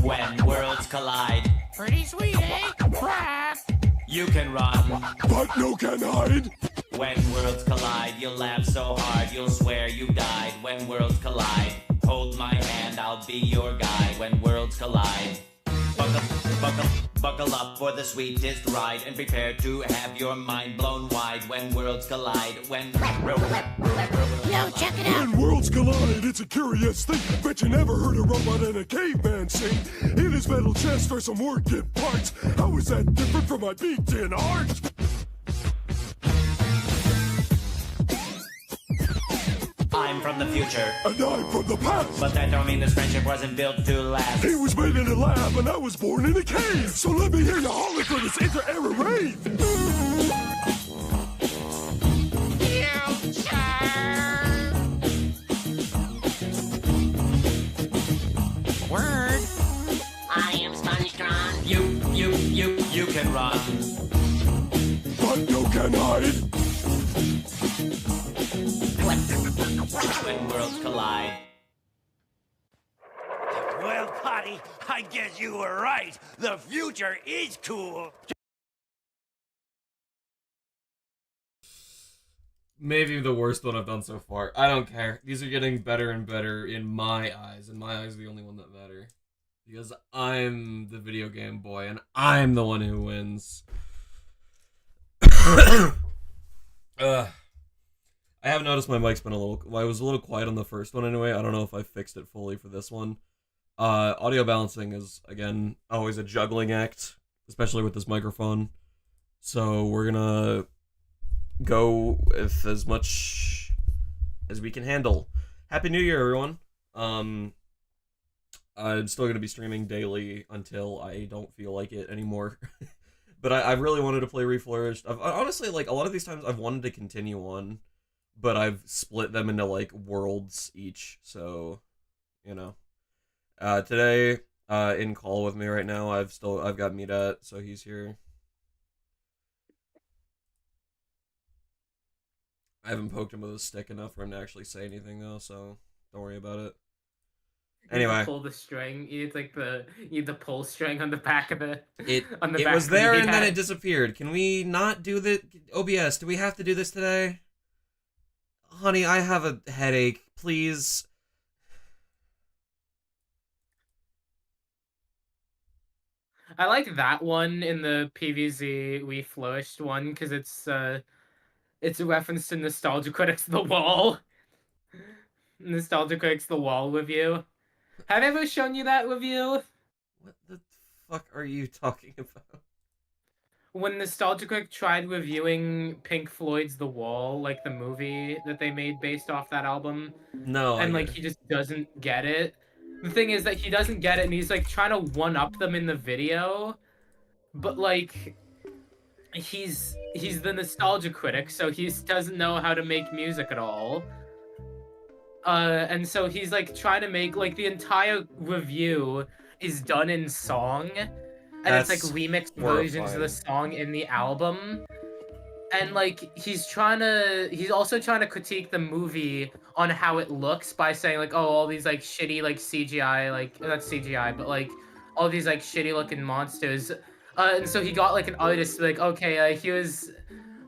when worlds collide. Pretty sweet, eh? Crap! You can run, but no can hide. when worlds collide. You'll laugh so hard, you'll swear you died. When worlds collide, hold my hand, I'll be your guide. When worlds collide, buckle up for the sweetest ride, and prepare to have your mind blown wide. When worlds collide, Yo, check it out! When worlds collide, it's a curious thing. Bet you never heard a robot and a caveman sing. In his metal chest are some working parts. How is that different from my beat-in art? I'm from the future, And I'm from the past. but that don't mean this friendship wasn't built to last. He was made in a lab and I was born in a cave. So let me hear you holler for this inter-era rave. Word! I am Spongetron. You can run, But no can hide. when worlds collide. Well, Potty, I guess you were right. The future is cool. Maybe the worst one I've done so far. I don't care. These are getting better and better in my eyes, and my eyes are the only one that matter. Because I'm the video game boy, and I'm the one who wins. I have noticed my mic's been a little... Well, I was a little quiet on the first one anyway. I don't know if I fixed it fully for this one. Audio balancing is, again, always a juggling act, especially with this microphone. So we're gonna go with as much as we can handle. Happy New Year, everyone. I'm still going to be streaming daily until I don't feel like it anymore. But I really wanted to play Reflourished. Honestly, like, a lot of these times I've wanted to continue on, but I've split them into, like, worlds each, so, you know. Today, in call with me right now, I've got Midat, so he's here. I haven't poked him with a stick enough for him to actually say anything, though, so don't worry about it. Anyway, pull the string. You need the pull string on the back of the. it back was of there the and then hat. it disappeared. Can we not do the OBS? Do we have to do this today? Honey, I have a headache. Please. I like that one in the PVZ Reflourished one because it's a reference to Nostalgia Critics The Wall. Nostalgia Critics The Wall review. Have I ever shown you that review? What the fuck are you talking about? When Nostalgia Critic tried reviewing Pink Floyd's The Wall, like the movie that they made based off that album, No. and like he just doesn't get it. The thing is that he doesn't get it, and he's like trying to one-up them in the video, but like he's the Nostalgia Critic, so he doesn't know how to make music at all. And so he's like trying to make like the entire review is done in song, and it's like remixed versions of the song in the album. And like he's also trying to critique the movie on how it looks by saying like, oh, all these like shitty like CGI, like not CGI, but like all these like shitty looking monsters. And so he got like an artist to be like, okay,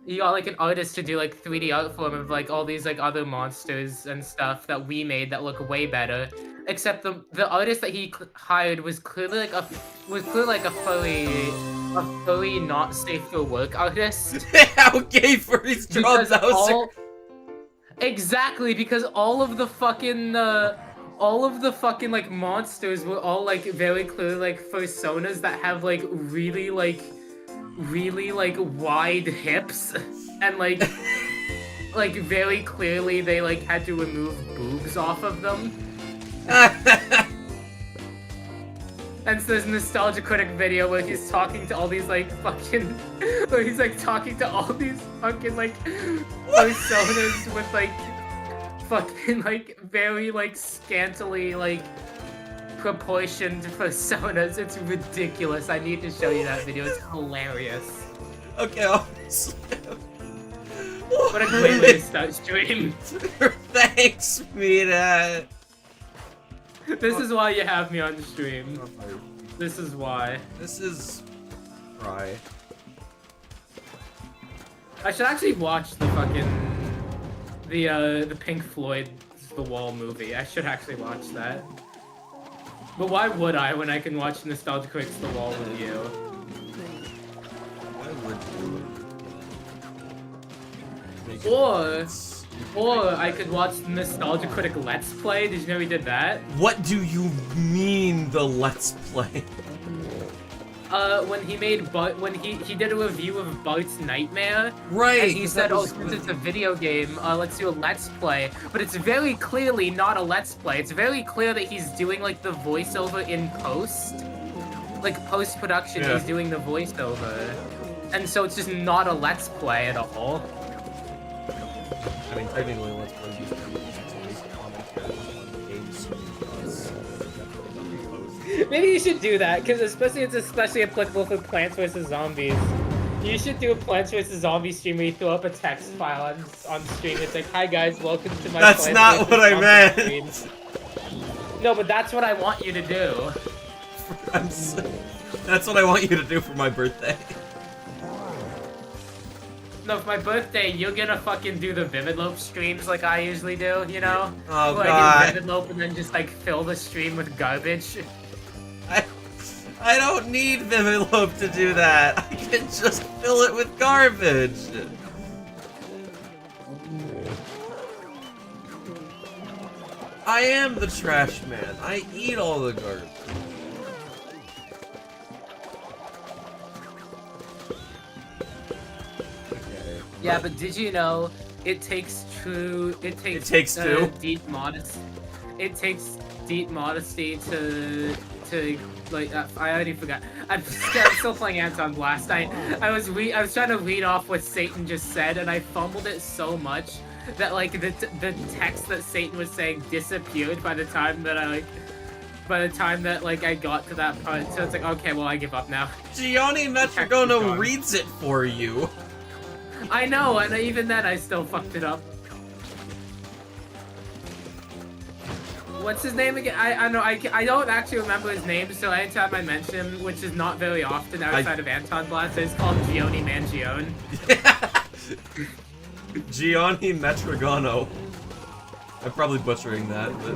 he got like an artist to do like 3D art for him of like all these like other monsters and stuff that we made that look way better. Except the artist that he hired was clearly like a furry not safe for work artist. How gay furries draw those? Exactly, because all of the fucking like monsters were all like very clearly like personas that have like really wide hips and like like very clearly they like had to remove boobs off of them. And so there's a Nostalgia Critic video where he's talking to all these like fucking where he's like talking to all these fucking like personas with like fucking like very like scantily like proportioned personas. It's ridiculous. I need to show you that video. It's hilarious. Okay, I'll... What a great way to start stream. Thanks, Mina. This is why you have me on the stream. This is why. This is... Cry. I should actually watch the fucking... The Pink Floyd's The Wall movie. I should actually watch that. But why would I when I can watch Nostalgia Critic's The Wall with you? Why would you? Or I could watch the Nostalgia Critic Let's Play. Did you know he did that? What do you mean, the Let's Play? When he made when he did a review of Bart's Nightmare, Right. and he said, "Oh, since it's a video game, let's do a Let's Play." But it's very clearly not a Let's Play. It's very clear that he's doing like the voiceover in post, like post production. Yeah. He's doing the voiceover, and so it's just not a Let's Play at all. I mean, technically, Let's Play used to be commentary on games. Maybe you should do that, because it's especially applicable for Plants vs. Zombies. You should do a Plants vs. Zombies stream where you throw up a text file on stream. It's like, hi guys, welcome to my That's Plants not vs. what I Zombies meant! stream." No, but that's what I want you to do. That's what I want you to do for my birthday. No, for my birthday, you're gonna fucking do the Vivid Lope streams like I usually do, you know? Oh, Where I God. do Vivid Lope and then just like fill the stream with garbage. I don't need Vivid Lope to do that. I can just fill it with garbage. I am the trash man. I eat all the garbage. Okay. Yeah, but did you know it takes two? It takes two? deep modesty. It takes deep modesty to like. I already forgot. I'm still playing Anton Blast. I was trying to read off what Satan just said, and I fumbled it so much that like the text that Satan was saying disappeared by the time that I got to that part. So it's like, okay, well I give up now. Gianni Metrogono reads it for you. I know, and even then I still fucked it up. What's his name again? I know, I don't actually remember his name, so anytime I mention him, which is not very often outside of Anton Blast, it's called Gioni Mangione. Gianni Metrogono. I'm probably butchering that, but...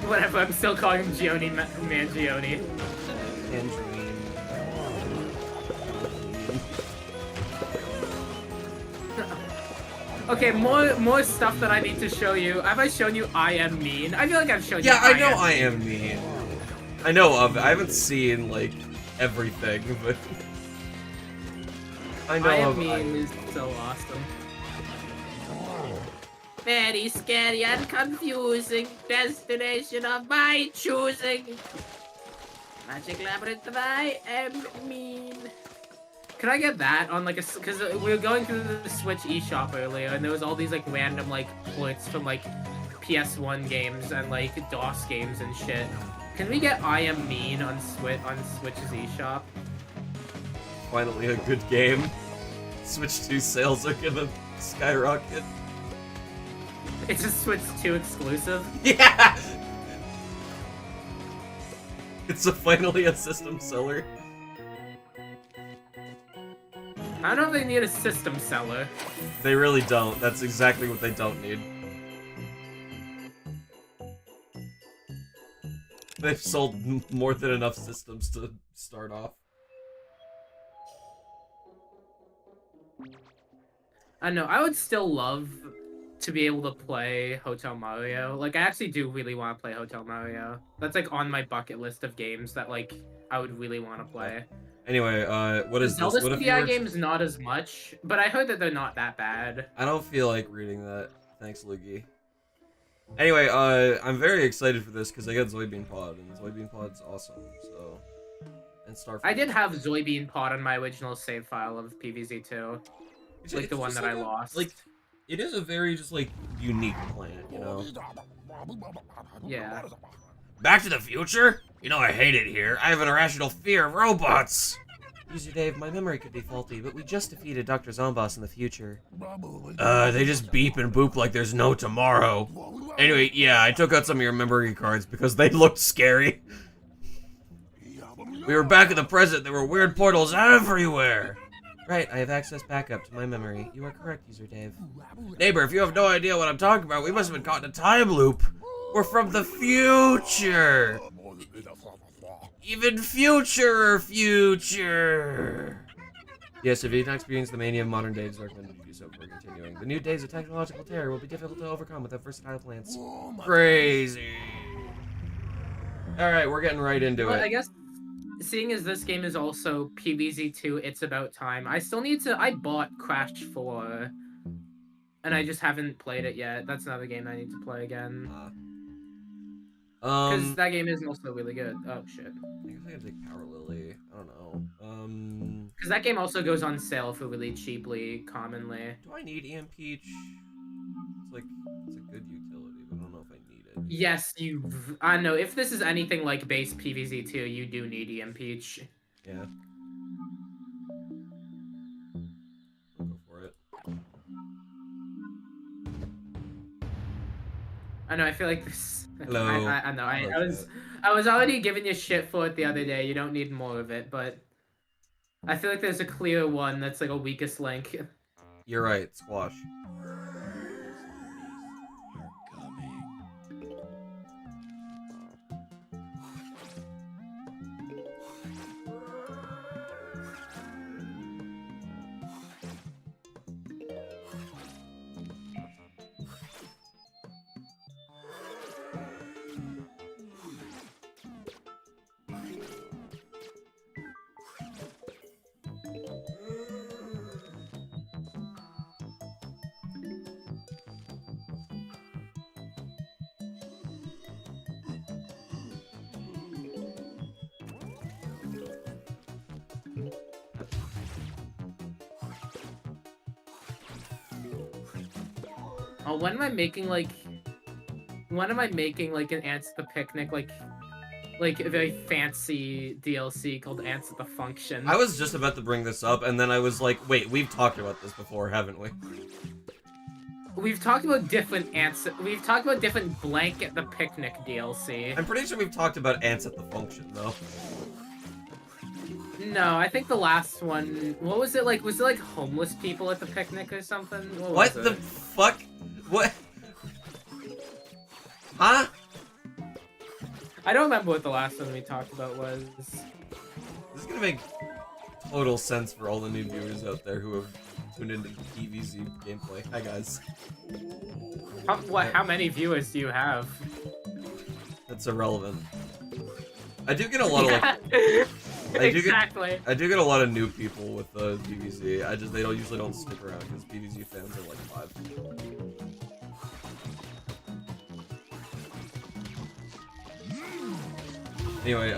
Whatever, I'm still calling him Gioni Mangione. Okay, more stuff that I need to show you. Have I shown you I Am Mean? I feel like I've shown you I know I Am Mean. I know of it. I haven't seen, like, everything, but... I know I Am of Mean is so awesome. Very scary and confusing. Destination of my choosing. Magic Labyrinth of I Am Mean. Can I get that on like a... Because we were going through the Switch eShop earlier, and there was all these like random like ports from like PS1 games and like DOS games and shit. Can we get I Am Mean on Switch's eShop? Finally a good game. Switch 2 sales are gonna skyrocket. It's a Switch 2 exclusive? Yeah! It's finally a system seller. I don't know if they need a system seller. They really don't. That's exactly what they don't need. They've sold more than enough systems to start off. I know, I would still love to be able to play Hotel Mario. Like, I actually do really want to play Hotel Mario. That's like on my bucket list of games that like I would really want to play. Anyway, what is Zelda this? What if you CDI were... games not as much, but I heard that they're not that bad. I don't feel like reading that. Thanks, Luigi. Anyway, I'm very excited for this because I got Zoidbean Pod, and Zoidbean Pod's awesome, so... And Starfleet. I did have Zoidbean Pod on my original save file of PVZ2. Like the one that I lost. Like, it is a very, just, like, unique planet, you know? Yeah. Back to the Future? You know I hate it here. I have an irrational fear of robots. User Dave, my memory could be faulty, but we just defeated Dr. Zomboss in the future. They just beep and boop like there's no tomorrow. Anyway, yeah, I took out some of your memory cards because they looked scary. We were back in the present, there were weird portals everywhere. Right, I have access back up to my memory. You are correct, User Dave. Neighbor, if you have no idea what I'm talking about, we must have been caught in a time loop. We're from the future. Even future. Yes, if you did not experience the mania of modern days, I recommend you do so before continuing. The new days of technological terror will be difficult to overcome without versatile plants. Crazy. Alright, we're getting right into it. I guess, seeing as this game is also PvZ2, it's about time. I still need to... I bought Crash 4, and I just haven't played it yet. That's another game I need to play again. Because that game is also really good. Oh, shit. I guess I gotta take Power Lily. I don't know. Because that game also goes on sale for really cheaply, commonly. Do I need EM Peach? It's like, it's a good utility, but I don't know if I need it. Yes, I know. If this is anything like base PvZ2, you do need EM Peach. Yeah. I'll go for it. I know, I feel like this... Hello. I know, I was already giving you shit for it the other day, you don't need more of it, but... I feel like there's a clear one that's like a weakest link. You're right, Squash. Oh, when am I making like an Ants at the Picnic, like a very fancy DLC called Ants at the Function? I was just about to bring this up, and then I was like, wait, we've talked about this before, haven't we? We've talked about different Ants. We've talked about different Blank at the Picnic DLC. I'm pretty sure we've talked about Ants at the Function, though. No, I think the last one... What was it like? Was it like homeless people at the picnic or something? What the fuck? What? Huh? I don't remember what the last one we talked about was. This is gonna make total sense for all the new viewers out there who have tuned into PvZ gameplay. Hi, guys. How many viewers do you have? That's irrelevant. I do get a lot of like... Exactly. I do get a lot of new people with PvZ. They usually don't stick around because PvZ fans are like 5. Anyway,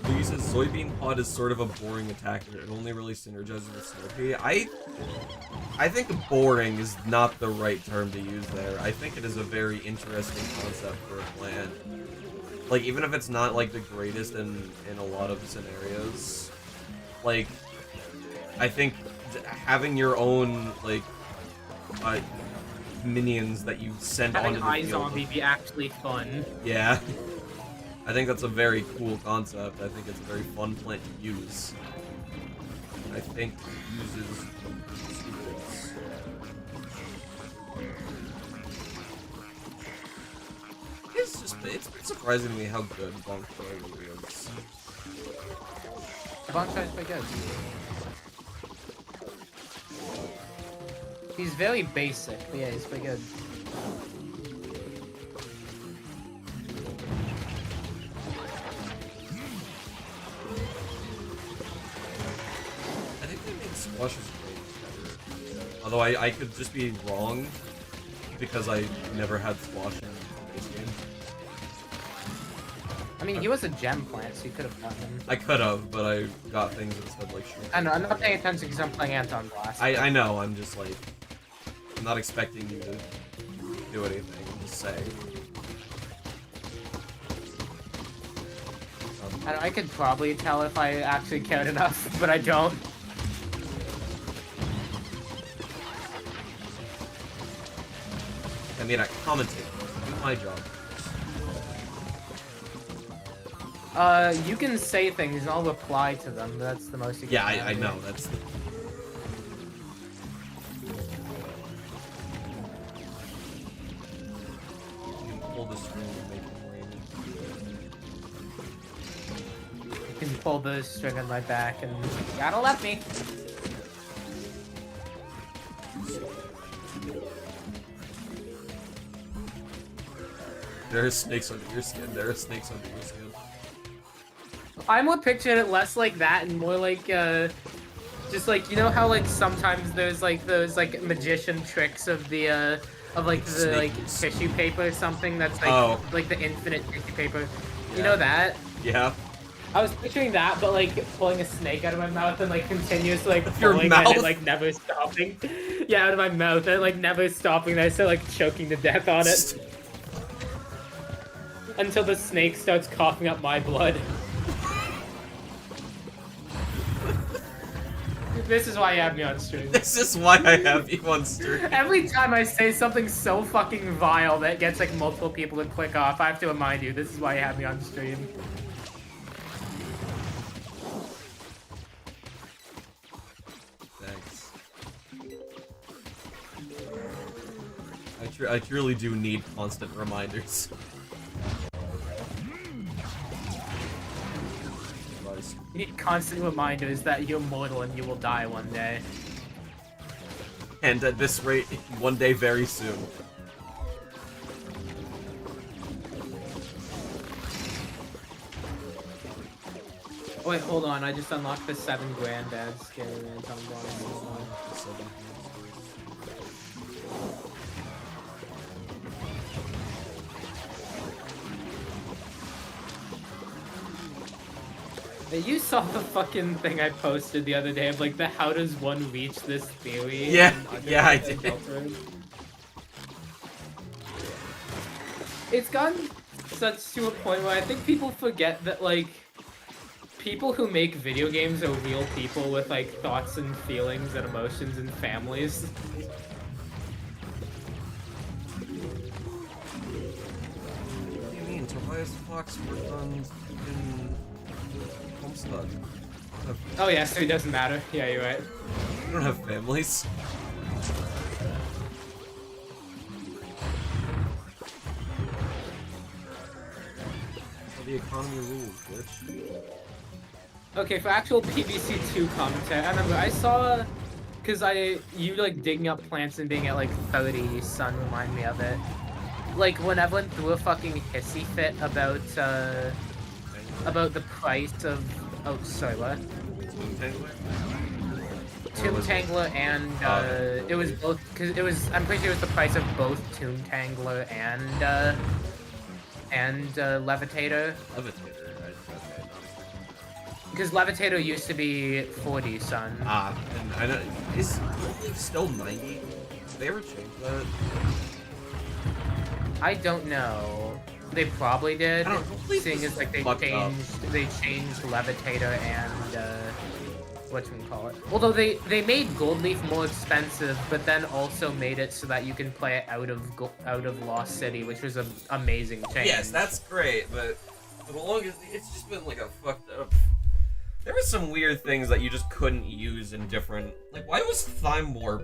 Louis says Soybean Pod is sort of a boring attacker. It only really synergizes with Slurpee. I think boring is not the right term to use there. I think it is a very interesting concept for a clan. Like, even if it's not, like, the greatest in a lot of scenarios, like, I think having your own, like, minions that you send onto the field... Zombie be actually fun. Yeah. I think that's a very cool concept. I think it's a very fun plant to use. I think it uses secrets. It's been surprising to me how good Bonk Choi really is. Bonk Choi's pretty good. He's very basic, but yeah, he's pretty good. I think they made Squash's range better. Although I could just be wrong because I never had Squash in the base game. I mean, he was a gem plant, so you could have gotten him. I could have, but I got things instead, like Shrink. I know, I'm not paying attention because I'm playing Anton Blast. I know, I'm just like... I'm not expecting you to do anything, I'm just saying. I could probably tell if I actually cared enough, but I don't. I mean, I commentate. Do my job. You can say things and I'll reply to them, but that's the most you can Yeah, do. I know. That's the... You can pull the string and make it rain. You can pull the string on my back and you gotta let me. There are snakes under your skin. There are snakes under your skin. I more pictured it less like that and more like, just like, you know how like sometimes there's like those like magician tricks of the, of like the like tissue paper or something that's like, like the infinite tissue paper. You know that? Yeah. I was picturing that, but like pulling a snake out of my mouth and like continuously like Your pulling mouth? and it, like never stopping. Yeah, out of my mouth and like never stopping. And I start like choking to death on it. Until the snake starts coughing up my blood. This is why you have me on stream. This is why I have you on stream. Every time I say something so fucking vile that gets like multiple people to click off, I have to remind you, this is why you have me on stream. Thanks. I truly do need constant reminders. You need constant reminders that you're mortal and you will die one day. And at this rate, one day very soon. Oh, wait, hold on. I just unlocked the 7 granddad scary man. You saw the fucking thing I posted the other day of like the how does one reach this theory? Yeah, yeah, I did. It's gotten such to a point where I think people forget that like people who make video games are real people with like thoughts and feelings and emotions and families. What do you mean? Tobias Fox worked on fucking Homestead. Oh yeah, so it doesn't matter. Yeah, you're right. You don't have families. The economy rules, bitch. Okay, for actual PVC2 commentary, I remember I saw, you like digging up plants and being at like 30, sun remind me of it. Like when everyone threw a fucking hissy fit about the price of, oh sorry, what? Tomb Tangler and, it was both, I'm pretty sure it was the price of both Tomb Tangler and Levitator. Levitator, okay. Because Levitator used to be 40, son. Ah, and I know, is it still 90? Did they ever change that? I don't know. They probably did. I don't know. Seeing as like they changed Levitator and whatchamacallit. Although they made Gold Leaf more expensive, but then also made it so that you can play it out of Lost City, which was an amazing change. Yes, that's great, but for the longest, it's just been like a fucked up. There were some weird things that you just couldn't use in different. Like, why was Time Warp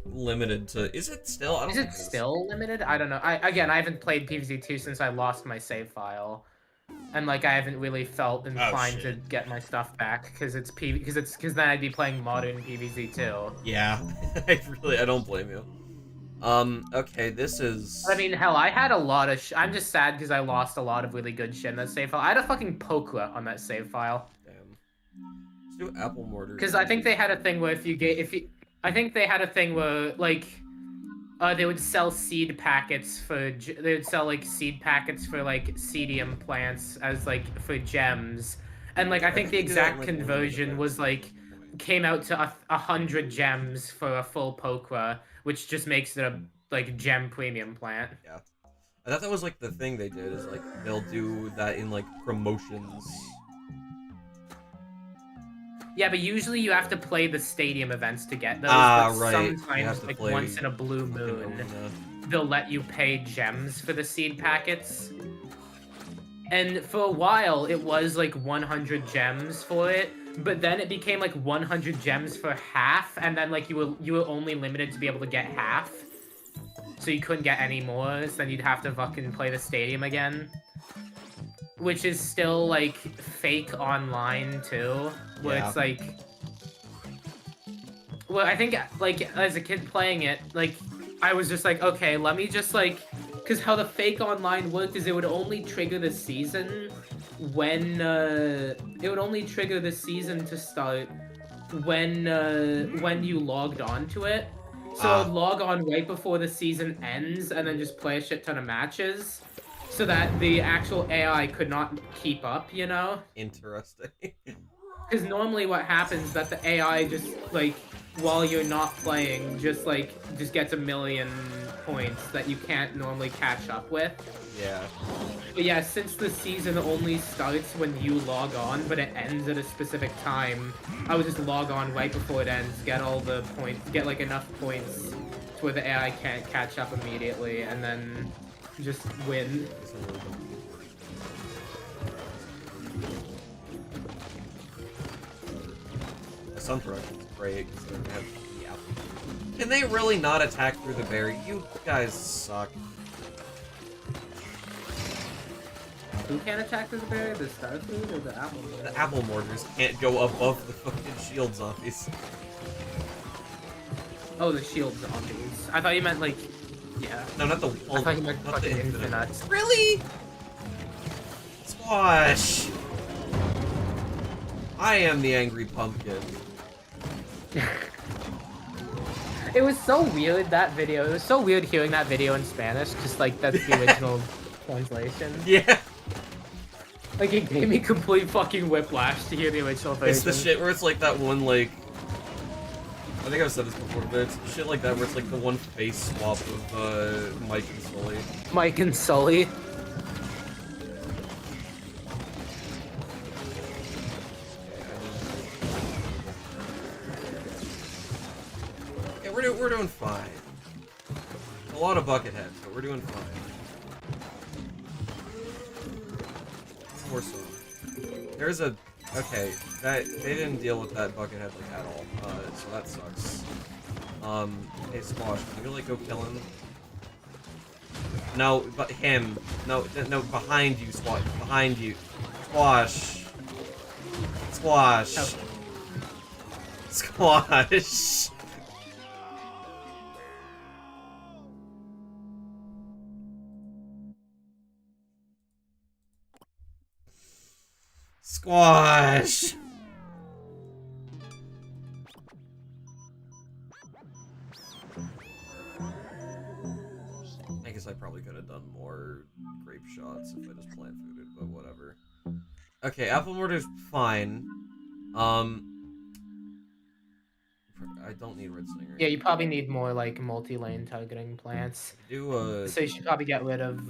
limited to? Is it still? I don't Is think it still limited? I don't know. I haven't played PvZ2 since I lost my save file, and like I haven't really felt inclined to get my stuff back because then I'd be playing modern PvZ2. Yeah, I don't blame you. Okay, this is. I mean, hell, I had a lot of. I'm just sad because I lost a lot of really good shit in that save file. I had a fucking Pokra on that save file. Damn. Let's do Apple Mortar. Because I think they had a thing where I think they had a thing where like, they would sell seed packets for. They would sell like seed packets for like cedium plants as like for gems, and like I think the exact conversion was like came out to 100 gems for a full Pokra, which just makes it a like gem premium plant. Yeah. I thought that was like the thing they did is like they'll do that in like promotions. Yeah, but usually you have to play the stadium events to get those. Ah, but right. You have sometimes, to like play once in a blue fucking moon, arena. they'll let you pay gems for the seed packets. And for a while, it was like 100 gems for it, but then it became like 100 gems for half, and then like you were only limited to be able to get half, so you couldn't get any more. So then you'd have to fucking play the stadium again, which is still like fake online too, where Yeah. it's like. Well, I think like as a kid playing it, like I was just like, okay, let me just like. Because how the fake online worked is it would only trigger the season when it would only trigger the season to start when you logged on to it. So I would log on right before the season ends and then just play a shit ton of matches so that the actual AI could not keep up, you know? Interesting. Because normally what happens is that the AI just like while you're not playing just gets a million points that you can't normally catch up with. Yeah. But yeah, since the season only starts when you log on, but it ends at a specific time, I would just log on right before it ends, get all the points, get like enough points to where the AI can't catch up immediately, and then just win. The sun production is great because they have the apple. Can they really not attack through the berry? You guys suck. Who can't attack through the berry? The star food or the apple? The apple mortars can't go above the fucking shield zombies. Oh, the shield zombies. I thought you meant like, yeah. No, not the. I thought you meant not the fucking infinite. infinites. Really? Squash. I am the angry pumpkin. It was so weird, that video. It was so weird hearing that video in Spanish, just like that's the original translation. Yeah. Like, it gave me complete fucking whiplash to hear the original version. It's the shit where it's like that one, like... I think I've said this before, but it's shit like that where it's like the one face swap of, Mike and Sully. Mike and Sully. Yeah, we're doing fine. A lot of bucket heads, but we're doing fine. More so. There's a... Okay, that they didn't deal with that bucket head like at all, so that sucks. Hey Squash, can you like go kill him? No, but him. No, no, behind you, Squash. Behind you. Squash. Squash. Oh. Squash. Squash! I guess I probably could have done more grape shots if I just plant fooded, but whatever. Okay, apple mortar's fine. I don't need red stinger. Yeah, you probably need more, like, multi-lane targeting plants. Do So you should probably get rid of,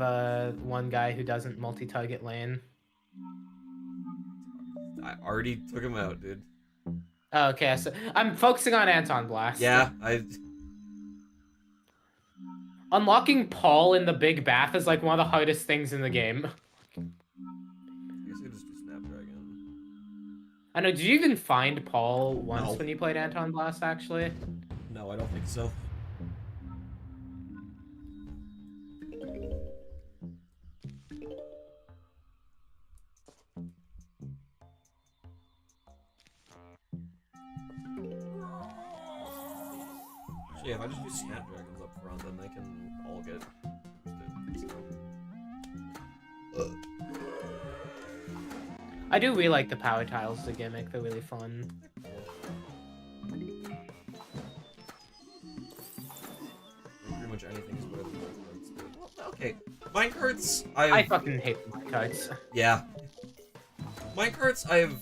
one guy who doesn't multi-target lane. I already took him out, dude. Oh, okay, so I'm focusing on Anton Blast. Yeah, Unlocking Paul in the Big Bath is like one of the hardest things in the game. I guess I just do Snapdragon. I know, did you even find Paul once No. when you played Anton Blast, actually? No, I don't think so. So yeah, if I just do Snapdragons up front, then they can all get I do really like the power tiles as a gimmick, they're really fun. Pretty much anything's better than minecarts, dude. Well, okay, minecarts, I fucking hate minecarts. Yeah. Minecarts, I've...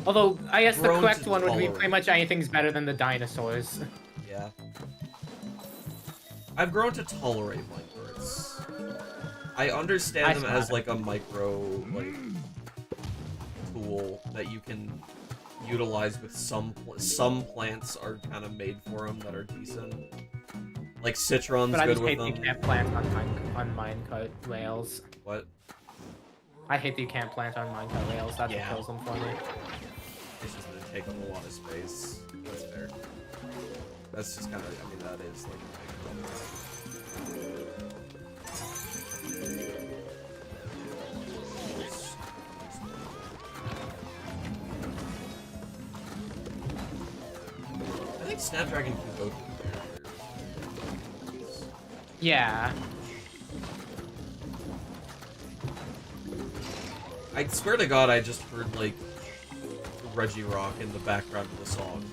Although, I guess the grown correct to one would be tolerate. pretty much anything's better than the dinosaurs. Yeah. I've grown to tolerate minecarts. I understand them as like a micro like tool that you can utilize with some plants are kind of made for them that are decent. Like citron's But I good just with hate them. that you can't plant on minecart rails. What? I hate that you can't plant on minecart rails. That's what kills them for me. It's just gonna take up a lot of space. That's fair. That's just kind of, I mean, that is like. I think Snapdragon can go through barriers. Yeah. I swear to God, I just heard like Reggie Rock in the background of the song.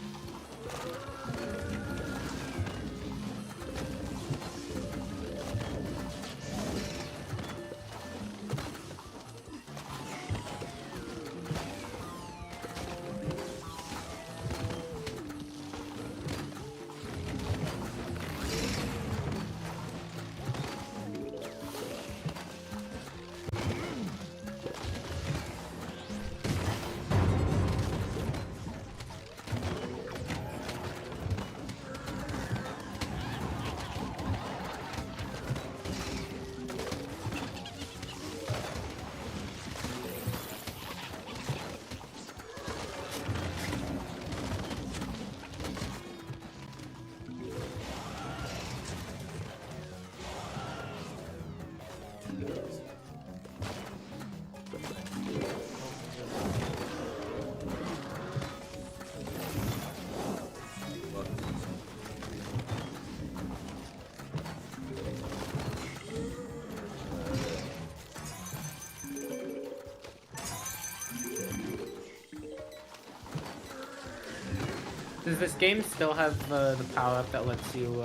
Does this game still have the power-up that lets you,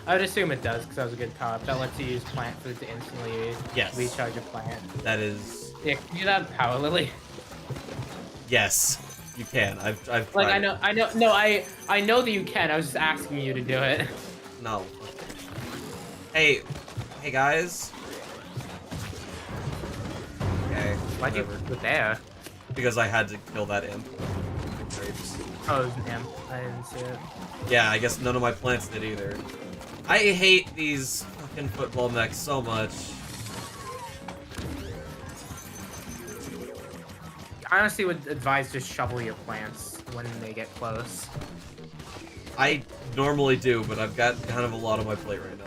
I would assume it does, because that was a good power-up, that lets you use plant food to instantly recharge a plant. That is... Yeah, can you do that with Power Lily? Yes, you can. I've tried Like, it. I know that you can, I was just asking you to do it. No. Hey guys. Okay, Why'd you whatever. put there? Because I had to kill that imp. Oh, it was an imp. I didn't see it. Yeah, I guess none of my plants did either. I hate these fucking football mechs so much. I honestly would advise just shovel your plants when they get close. I normally do, but I've got kind of a lot on my plate right now.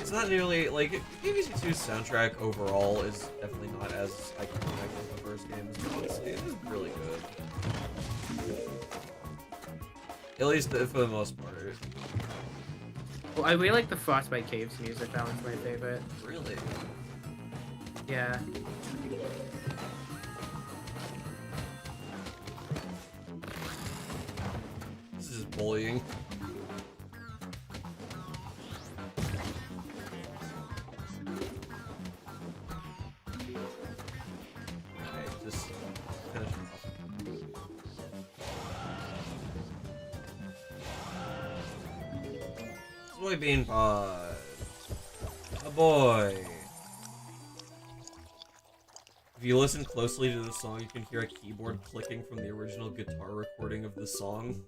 It's not nearly, like, BBC 2's soundtrack overall is definitely not as iconic as the first games, but honestly, it is really good. At least for the most part. Well, I really like the Frostbite Caves music. That one's my favorite. Really? Yeah. This is bullying. Okay, just finish it off. Soybean pod. A boy. If you listen closely to the song, you can hear a keyboard clicking from the original guitar recording of the song.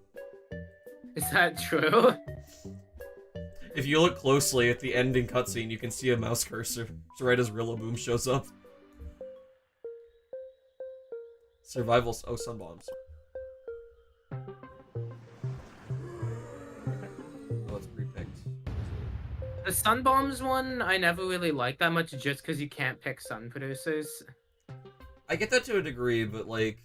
Is that true? If you look closely at the ending cutscene, you can see a mouse cursor right as Rillaboom shows up. Survival. Oh, sun bombs. Oh, it's pre-picked. The Sun Bombs one, I never really liked that much just because you can't pick sun producers. I get that to a degree, but like,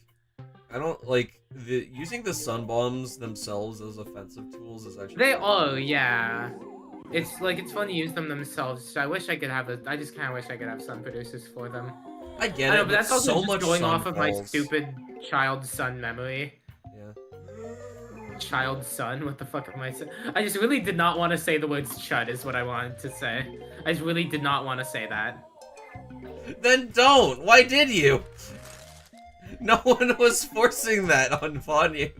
I don't like using the sun bombs themselves as offensive tools is actually. They are, yeah. It's like it's fun to use them themselves. I wish I could have I just kind of wish I could have sun producers for them. I get I know, it, but that's also so just much going sun off of my falls. stupid child son memory. Yeah. Child son? What the fuck am I saying? I just really did not want to say the words chud is what I wanted to say. I just really did not want to say that. Then don't! Why did you? No one was forcing that on you.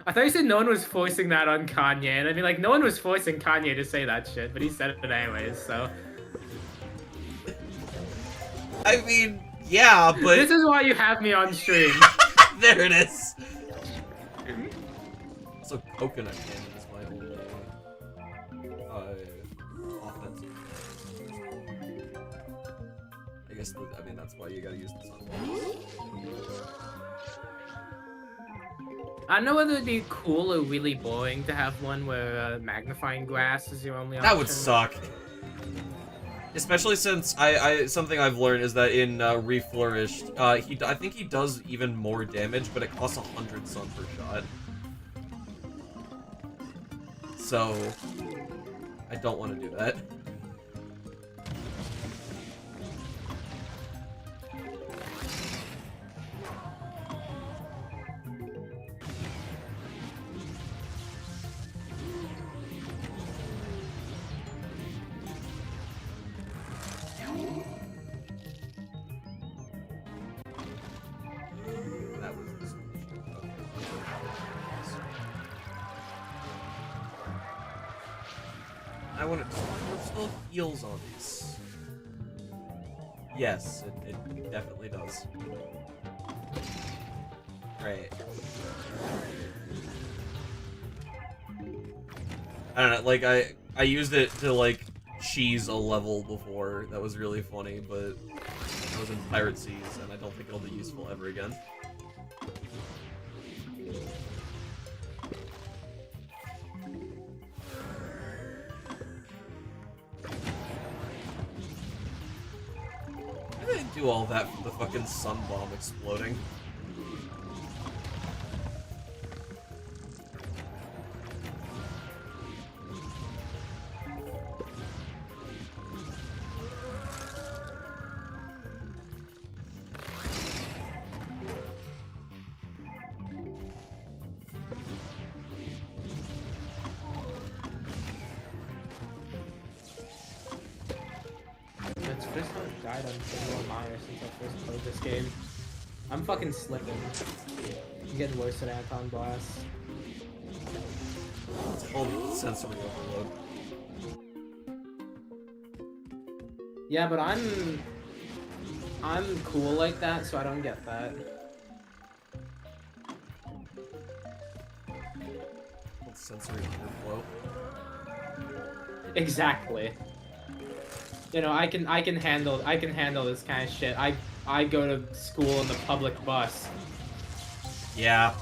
I thought you said no one was forcing that on Kanye, and I mean, like, no one was forcing Kanye to say that shit, but he said it anyways, so... I mean, yeah, but... This is why you have me on stream. There it is! Also, coconut cannon is my only, offensive. I guess, I mean, that's why you gotta use the sunflowers. I don't know whether it'd be cool or really boring to have one where magnifying glass is your only option. That would suck. Especially since something I've learned is that in Reflourished, I think he does even more damage, but it costs 100 sun per shot. So I don't want to do that. I want to still heals on these. Yes, it definitely does. Right. I don't know, like, I used it to, like, cheese a level before. That was really funny, but it was in Pirate Seas, and I don't think it'll be useful ever again. I didn't do all that for the fucking sun bomb exploding. It's the first time I've died on single Meyer since I first played this game. I'm fucking slipping. I'm getting worse at Anton Blast. It's called sensory overload. Yeah, but I'm cool like that, so I don't get that. Called sensory overflow. Exactly. You know, I can handle this kind of shit. I go to school in the public bus. Yeah.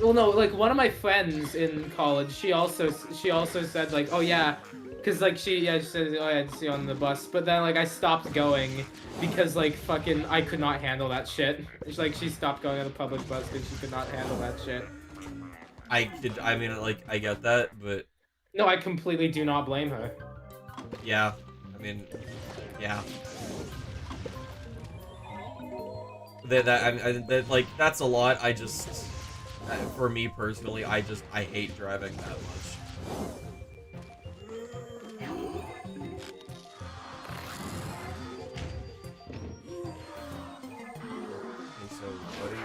Well, no, like one of my friends in college, she also said like, oh yeah, cause like she said, oh yeah, I'd see you on the bus, but then like I stopped going because like fucking I could not handle that shit. She stopped going on the public bus because she could not handle that shit. I mean, like, I get that, but... No, I completely do not blame her. Yeah, I mean, yeah. Like, that's a lot. I just, for me personally, I hate driving that much. Okay, so, buddy,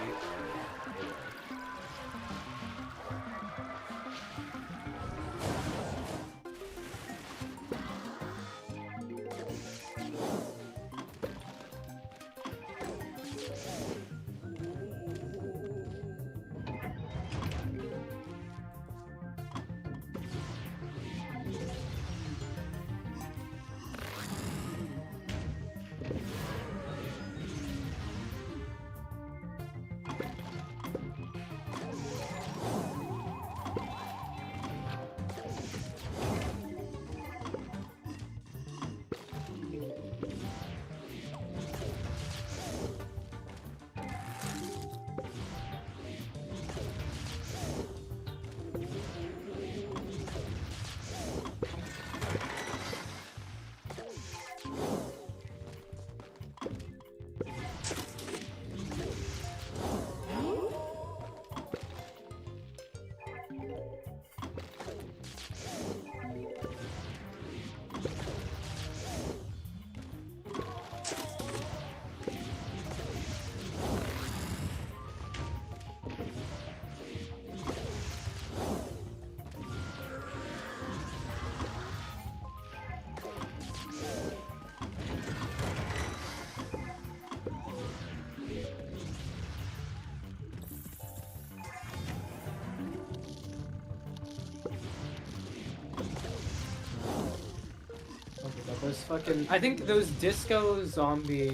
Those fucking... I think those disco zombie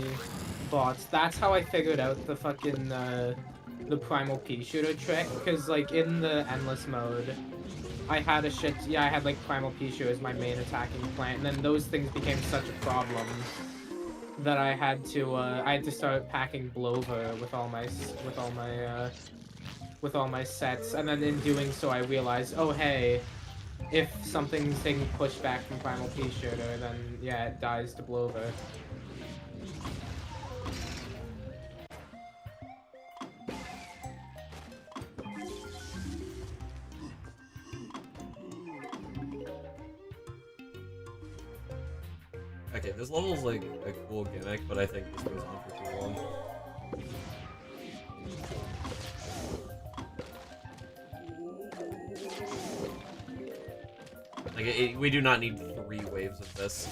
bots, that's how I figured out the fucking, the primal pea shooter trick, because, like, in the endless mode, I had I had, like, primal pea shooter as my main attacking plant, and then those things became such a problem that I had to start packing Blover with all my sets, and then in doing so I realized, oh hey, if something's taking pushback from primal pea shooter, then yeah, it dies to Blover. Okay, this level's like a cool gimmick, but I think this goes on for too long. Like, we do not need 3 waves of this.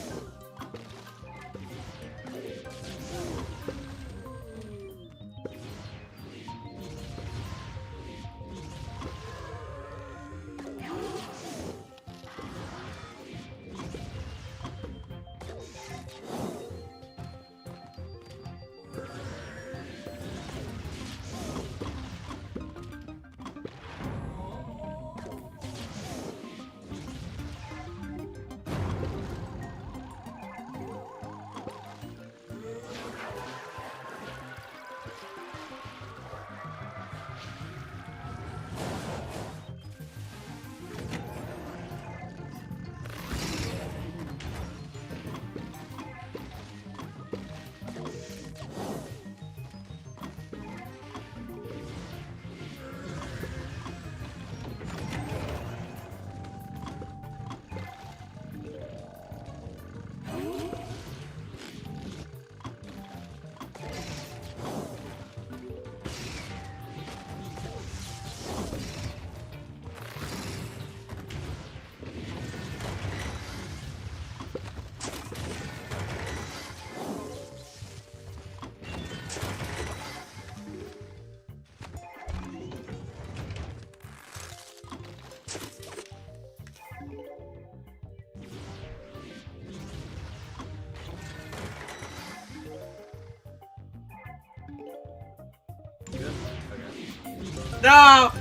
No!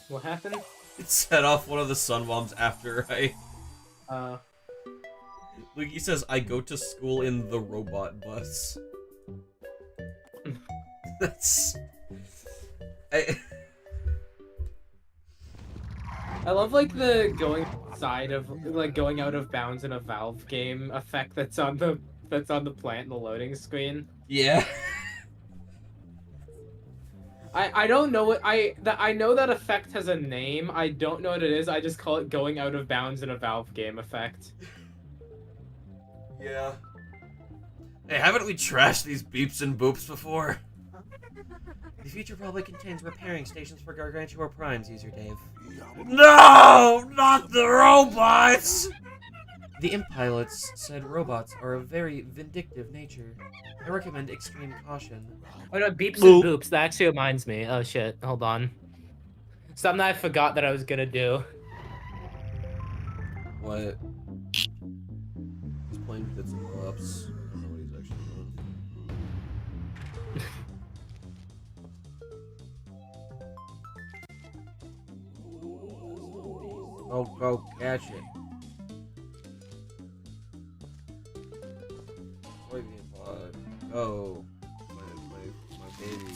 What happened? It set off one of the sun bombs after I... Luigi says, I go to school in the robot bus. That's... I love, like, the going out of bounds in a Valve game effect that's on the plant in the loading screen. Yeah. I don't know what I know that effect has a name. I don't know what it is. I just call it going out of bounds in a Valve game effect. Yeah. Hey, haven't we trashed these beeps and boops before? The future probably contains repairing stations for Gargantua Primes, user Dave. No! Not the robots! The imp pilots said robots are of very vindictive nature. I recommend extreme caution. Oh no, beeps and boops. That actually reminds me. Oh shit, hold on. Something I forgot that I was gonna do. What? He's playing bits and bops. I don't know what he's actually doing. Oh, go catch it. Soybean pod. Oh, my baby.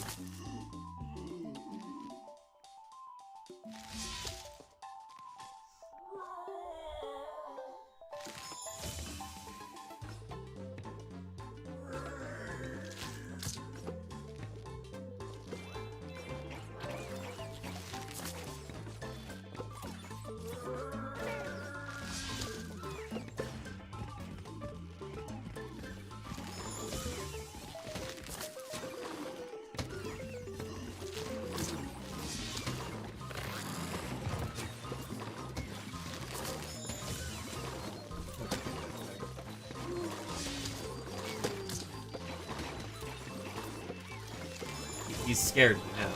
He's scared now.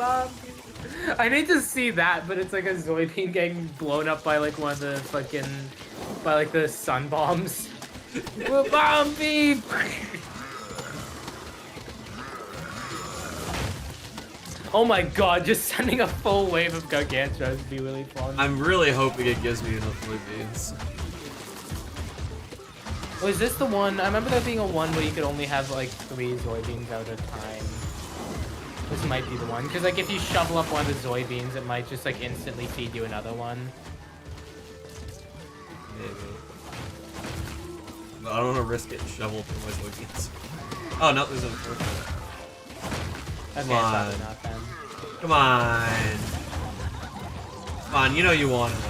I need to see that, but it's like a soybean getting blown up by like one of the fucking, by like the sun bombs. Bombi! Oh my god, just sending a full wave of Gargantuas would be really fun. I'm really hoping it gives me enough soybeans. Was this the one? I remember there being a one where you could only have like 3 soybeans at a time. This might be the one, because like if you shovel up one of the soybeans, it might just like instantly feed you another one. Maybe. But I don't want to risk getting shoveled for my soybeans. Oh no, there's a fourth one. Okay, Come on. probably not then. Come on. Come on, you know you want it.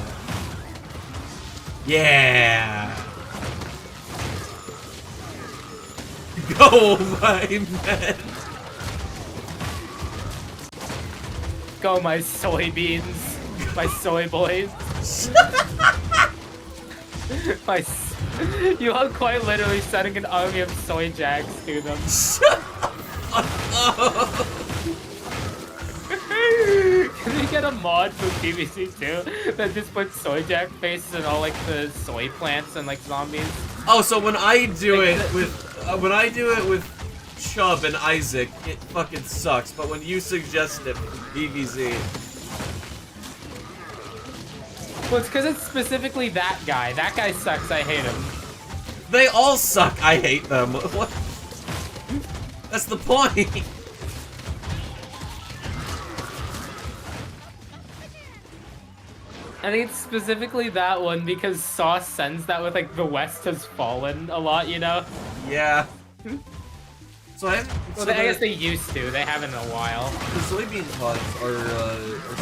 Yeah. Go, my man. Go, my soybeans. My soy boys. You are quite literally sending an army of soy jacks to them. Can we get a mod for PvC too that just puts soy jack faces and all like the soy plants and like zombies? Oh, so when I do it with Chubb and Isaac, it fucking sucks. But when you suggest it for PvZ, well, it's because it's specifically that guy. That guy sucks. I hate him. they all suck. I hate them. What? That's the point. I think it's specifically that one because Sauce sends that with like the West has fallen a lot, you know? Yeah. So I Well, I guess they used to. They haven't in a while. The soybean pods are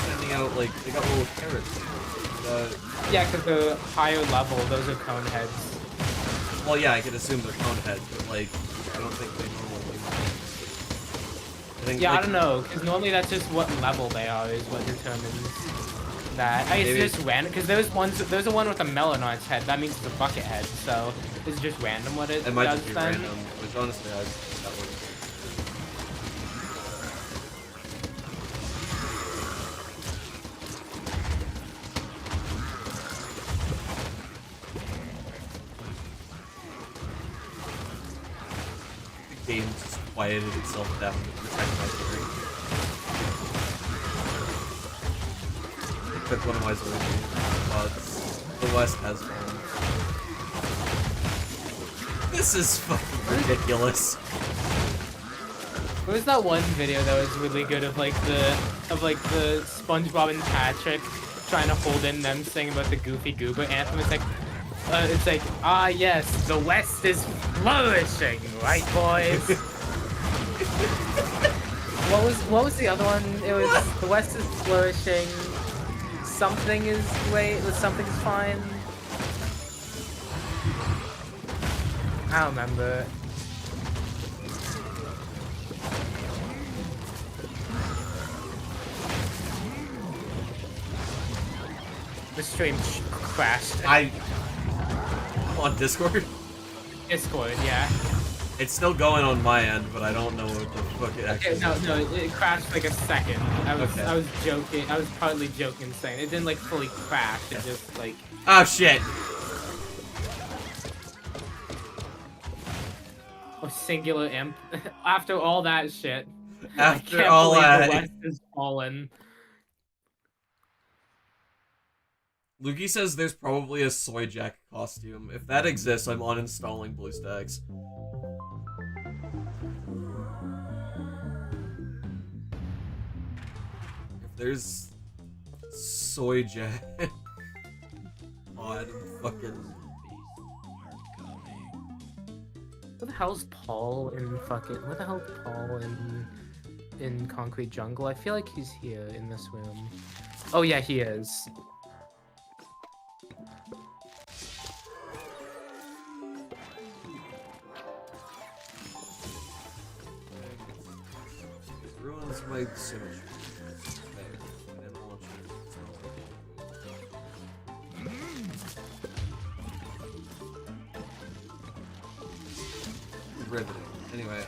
sending out like they got little carrots. Yeah, because the higher level, those are cone heads. Well, yeah, I could assume they're cone heads, but like I don't think they normally. Yeah, like, I don't know, because normally that's just what level they are is what determines that. It's just random, because there's a one with a melon on its head. That means it's a bucket head, so it's just random what it might does just be then. random, which honestly that works. The game just quieted itself down to protect my theory. It took one of my soybean pods. The West has fallen. This is fucking ridiculous. What was that one video that was really good of like the SpongeBob and Patrick trying to hold in them singing about the Goofy Goober anthem? It's like, ah yes, the West is flourishing, right boys? What was the other one? It was the West is flourishing. Something is something's fine. I don't remember. The stream crashed. On Discord? Discord, yeah. It's still going on my end, but I don't know what the fuck it actually is. No, it crashed like a second. I was joking. I was partly joking saying it didn't like fully crash. It just like. Oh shit! Oh, singular imp. After all that shit. After all that. The West is fallen. Lukey says there's probably a Soy Jack costume. If that exists, I'm uninstalling BlueStacks. If there's Soy Jack mod, fucking. Where the hell's Paul in fucking? Where the hell's Paul in Concrete Jungle? I feel like he's here in this room. Oh yeah, he is. It ruins my symmetry. Riveting. Anyway,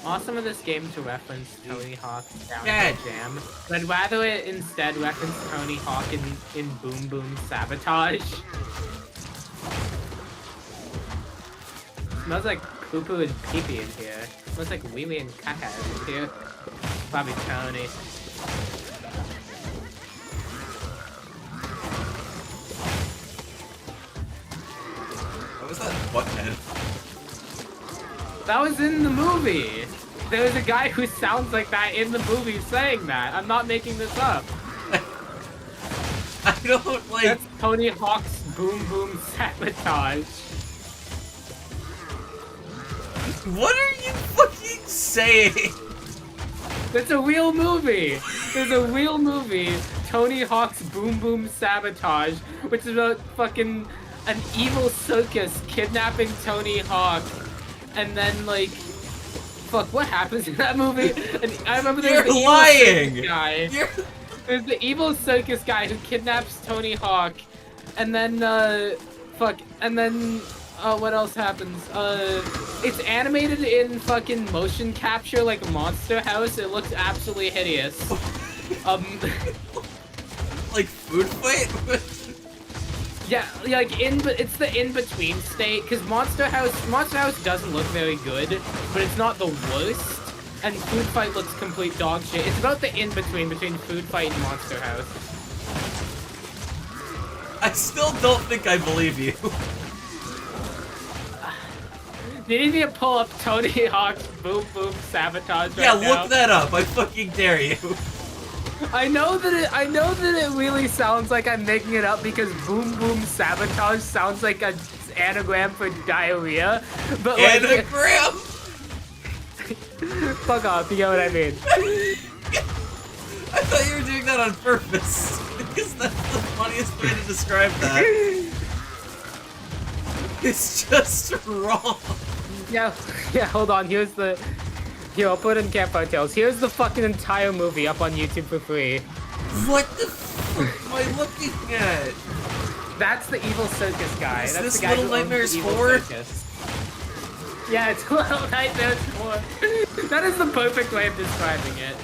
awesome of this game to reference Tony Hawk's Dead. Downhill Jam. But I'd rather it instead reference Tony Hawk in Boom Boom Sabotage. Smells like poo-poo and pee-pee in here. Smells like wee-wee and caca in here. Probably Tony. What was that butthead? That was in the movie. There was a guy who sounds like that in the movie saying that. I'm not making this up. I don't like. That's Tony Hawk's Boom Boom Sabotage. What are you fucking saying? That's a real movie. There's a real movie, Tony Hawk's Boom Boom Sabotage, which is about fucking an evil circus kidnapping Tony Hawk, and then like, fuck, what happens in that movie? And I remember there was the evil circus guy. There's the evil circus guy who kidnaps Tony Hawk, and then what else happens? It's animated in fucking motion capture like Monster House. It looks absolutely hideous. Like food fight? Yeah, like it's the in-between state, because Monster House doesn't look very good, but it's not the worst. And Food Fight looks complete dog shit. It's about the in-between between Food Fight and Monster House. I still don't think I believe you. Do you need me to pull up Tony Hawk's Boom Boom Sabotage right Yeah, now? look that up. I fucking dare you. I know that it really sounds like I'm making it up because Boom Boom Sabotage sounds like an anagram for diarrhea, but like Anagram? fuck off, you know what I mean. I thought you were doing that on purpose. Because that's the funniest way to describe that. It's just wrong. Yeah, hold on, here, I'll put in Campfire Tales. Here's the fucking entire movie up on YouTube for free. What the fuck am I looking at? That's the evil circus guy. Is That's this the guy Little who owns the Nightmares evil 4? circus. Yeah, it's Little Nightmares 4. That is the perfect way of describing it.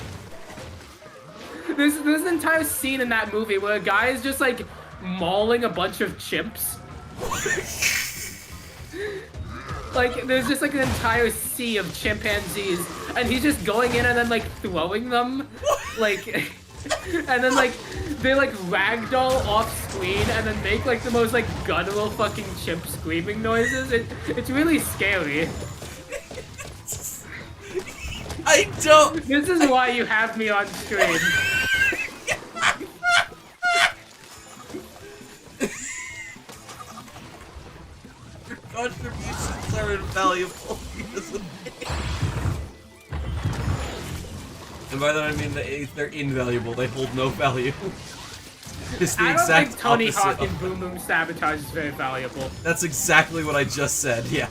There's an entire scene in that movie where a guy is just like mauling a bunch of chimps. Like, there's just like an entire sea of chimpanzees, and he's just going in and then like throwing them, like, and then like they like ragdoll off screen and then make like the most like guttural fucking chimp screaming noises. It's really scary. I don't. This is why you have me on stream. Contributions are invaluable. And by that I mean that they're invaluable. They hold no value. It's the I don't exact think Tony opposite Hawk of- and Boom Boom Sabotage is very valuable. That's exactly what I just said. Yeah.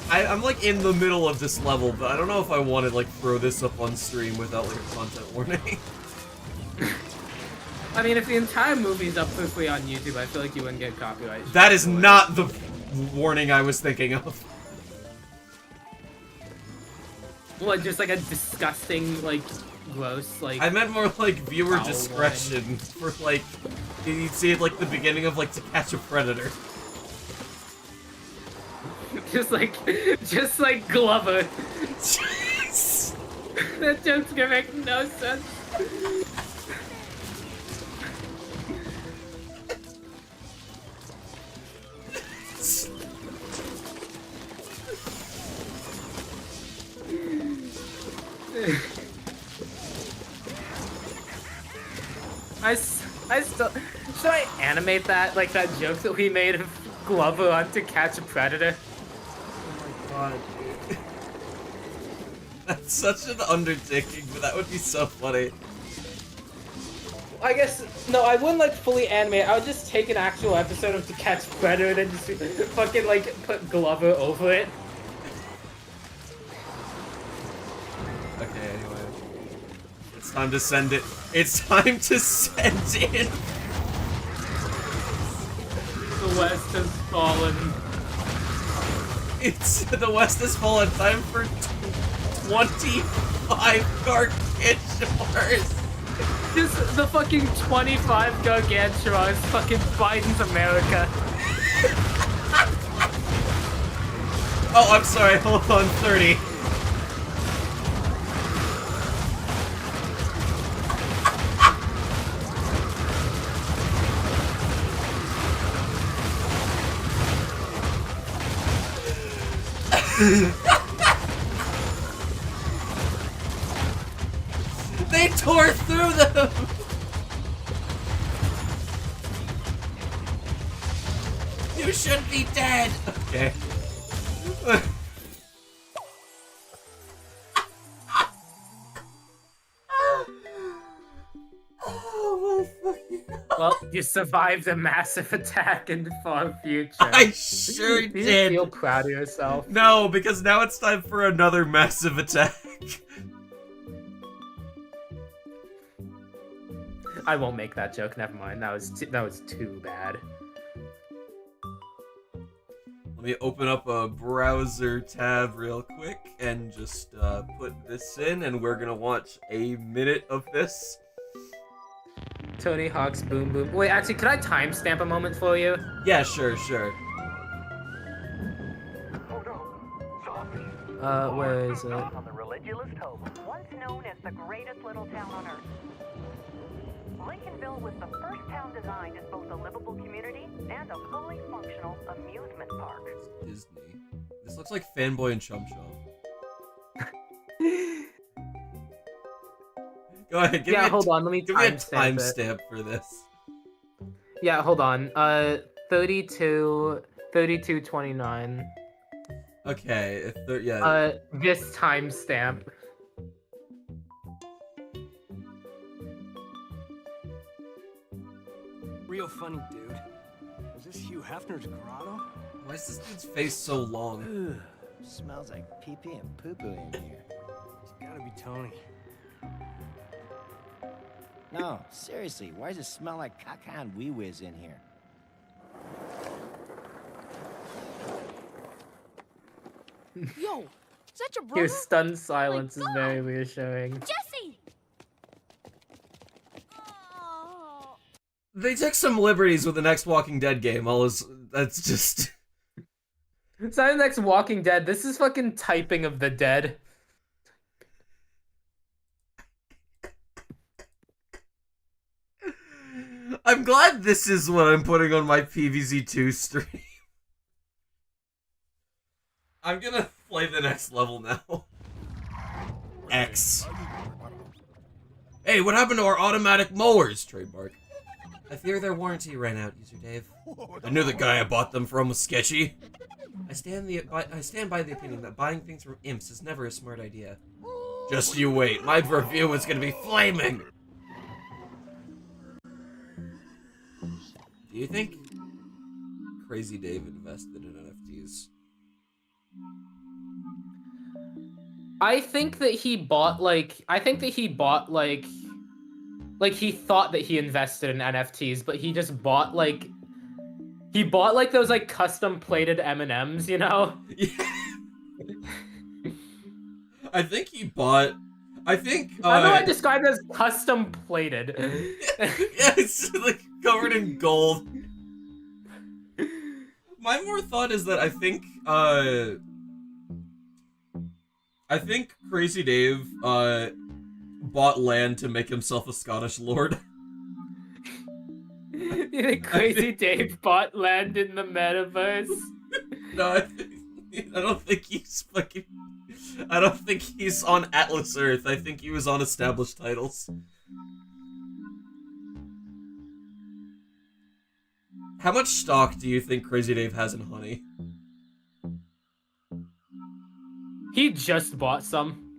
I'm like in the middle of this level, but I don't know if I want to like throw this up on stream without like a content warning. I mean, if the entire movie's up for free on YouTube, I feel like you wouldn't get copyright. That is not the warning I was thinking of. What, just like a disgusting, like, gross, like... I meant more like viewer foul discretion for like you'd see it like the beginning of like To Catch a Predator. just like Glover. That joke's gonna make no sense. I still... Should I animate that? Like that joke that we made of Glover on To Catch a Predator? Oh my god, dude. That's such an undertaking, but that would be so funny. I guess... No, I wouldn't like fully animate. I would just take an actual episode of To Catch a Predator and then just fucking like put Glover over it. Okay, anyway. It's time to send it. It's time to send in. West has fallen. It's the West has fallen. Time for 25 gargantuars. Just the fucking 25 gargantua is fucking Biden's America. Oh, I'm sorry. Hold on, 30. They tore through them! You should be dead! Okay. Oh my fucking God. Well, you survived a massive attack in the far future. I sure You did. feel proud of yourself. No, because now it's time for another massive attack. I won't make that joke. Never mind. That was too bad. Let me open up a browser tab real quick and just put this in, and we're gonna watch a minute of this. Tony Hawk's Boom Boom. Wait, actually, could I timestamp a moment for you? Yeah, sure. Where is it? On the religious home, once known as the greatest little town on earth. Lincolnville was the first town designed as both a livable community and a fully functional amusement park. Disney. This looks like Fanboy and Chum Chum. Go ahead, give me Hold on, let me give me a timestamp it. timestamp for this. Yeah, hold on. 32:29. Okay, if there, yeah. This timestamp. Real funny, dude. Is this Hugh Hefner's grotto? Why is this dude's face so long? Ugh, smells like pee-pee and poo-poo in here. It's gotta be Tony. No, seriously, why does it smell like caca and wee-whiz in here? Yo, is that your brother? Your stunned silence My is God. very reassuring. Jesse! Oh. They took some liberties with the next Walking Dead game. That's just. It's not the next Walking Dead. This is fucking typing of the dead. I'm glad this is what I'm putting on my PVZ2 stream. I'm gonna play the next level now. X. Hey, what happened to our automatic mowers? Trademark. I fear their warranty ran out, user Dave. I knew the guy I bought them from was sketchy. I stand by the opinion that buying things from imps is never a smart idea. Just you wait, my review is gonna be flaming! Do you think Crazy Dave invested in NFTs? I think that he bought like he thought that he invested in NFTs, but he just bought like those like custom plated M&Ms, you know? Yeah. I think he bought. I think. I know I described it as custom plated. Yeah, it's like covered in gold. My more thought is that I think Crazy Dave bought land to make himself a Scottish lord. You think Crazy Dave bought land in the metaverse? No, I don't think he's fucking. I don't think he's on Atlas Earth. I think he was on established titles. How much stock do you think Crazy Dave has in honey? He just bought some.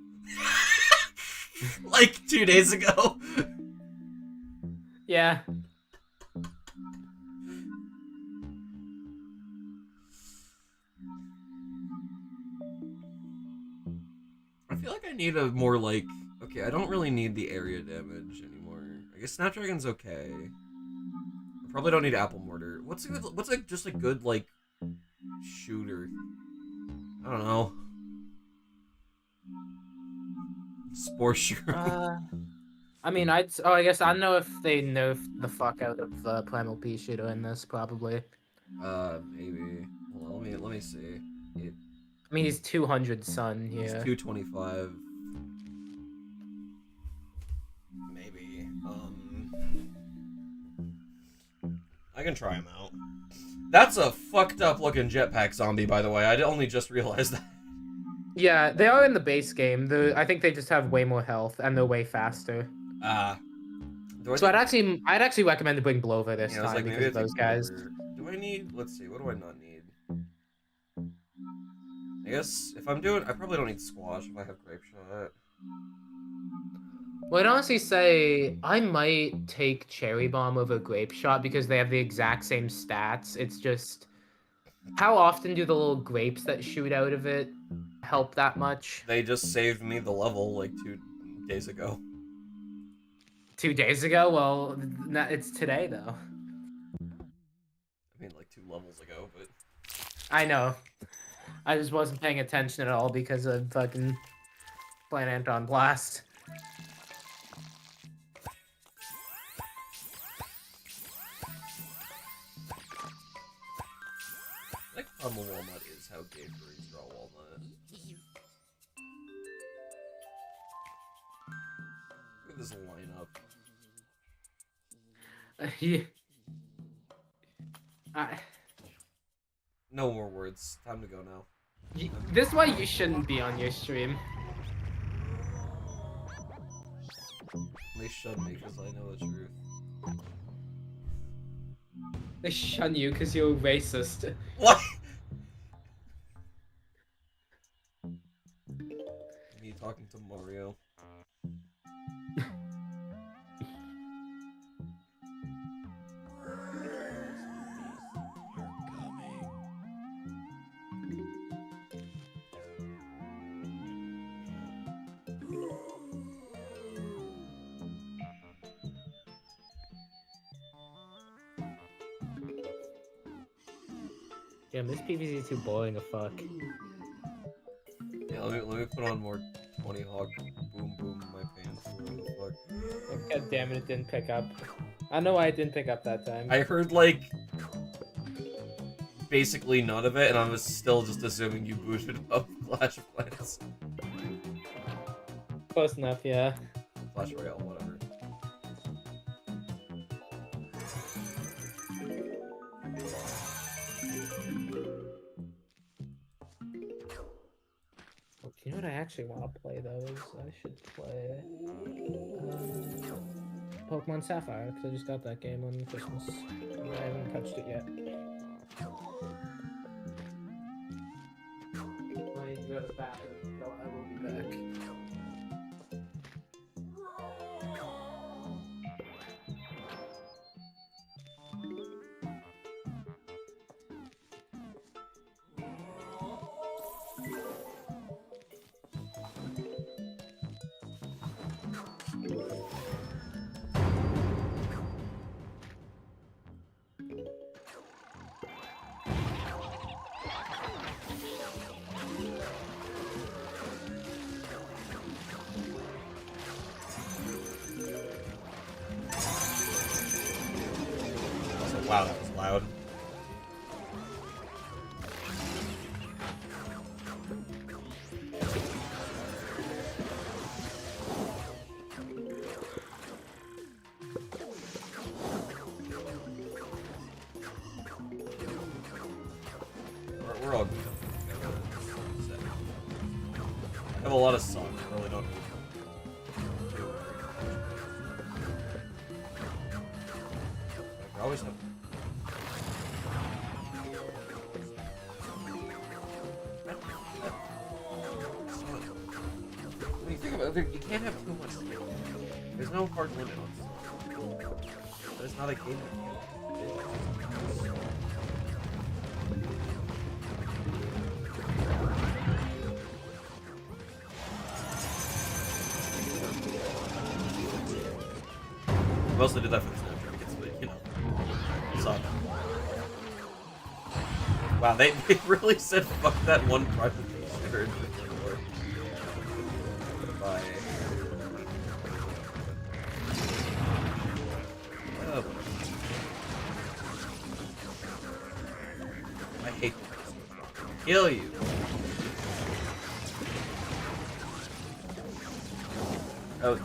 Like 2 days ago. Yeah. I feel like I need a more like... Okay, I don't really need the area damage anymore. I guess Snapdragon's okay. I Probably don't need apple mortar. What's just a good like shooter? I don't know. Spore shooter. I mean, I guess I don't know if they nerfed the fuck out of Primal Pea shooter in this, probably. Maybe. Well, let me see. I mean, he's 200 sun here. He's 225. Maybe. I can try him out. That's a fucked up looking jetpack zombie, by the way. I only just realized that. Yeah, they are in the base game. I think they just have way more health and they're way faster. So I'd actually recommend to bring Blover this time because of those guys. Do I need? Let's see. What do I not need? I guess if I'm doing, I probably don't need squash if I have grape shot. Well, I'd honestly say I might take Cherry Bomb over Grape Shot because they have the exact same stats. It's just, how often do the little grapes that shoot out of it help that much? They just saved me the level like 2 days ago. 2 days ago? Well, it's today though. I mean, like 2 levels ago, but... I know. I just wasn't paying attention at all because of fucking playing Anton Blast. Like Pummel Walnut is how gay furries draw walnut. Look at this lineup. Yeah. No more words. Time to go now. This is why you shouldn't be on your stream. They shun me because I know the truth. They shun you because you're racist. What? Me talking to Mario. Damn, this PvZ is too boring as fuck. Yeah, let me put on more 20 Hawk boom boom in my pants. What the fuck? God damn it didn't pick up. I know why it didn't pick up that time. I heard like basically none of it, and I was still just assuming you booted up Clash of Clans. Close enough, yeah. Clash Royale, whatever. You know what I actually want to play though is I should play Pokemon Sapphire because I just got that game on Christmas. I haven't touched it yet. I need to go to the bathroom, so I will be back. Wow, that was loud. We're all good. I have a lot of sun. I really don't need I always have. When you think about it, you can't have too much. There's no hard limit on stuff. But it's not a game. I mostly did that for the Snapchat because, you know. Wow, they really said fuck that one private booster. Goodbye. Oh. I hate this. Kill you. Oh.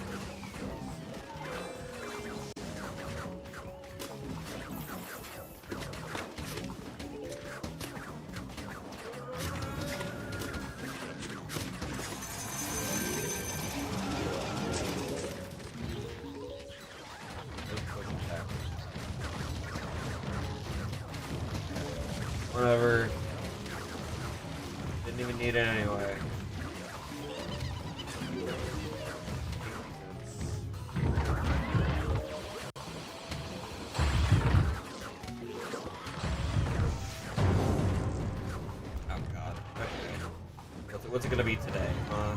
Whatever. Didn't even need it anyway. Oh god. Okay. What's it gonna be today, huh?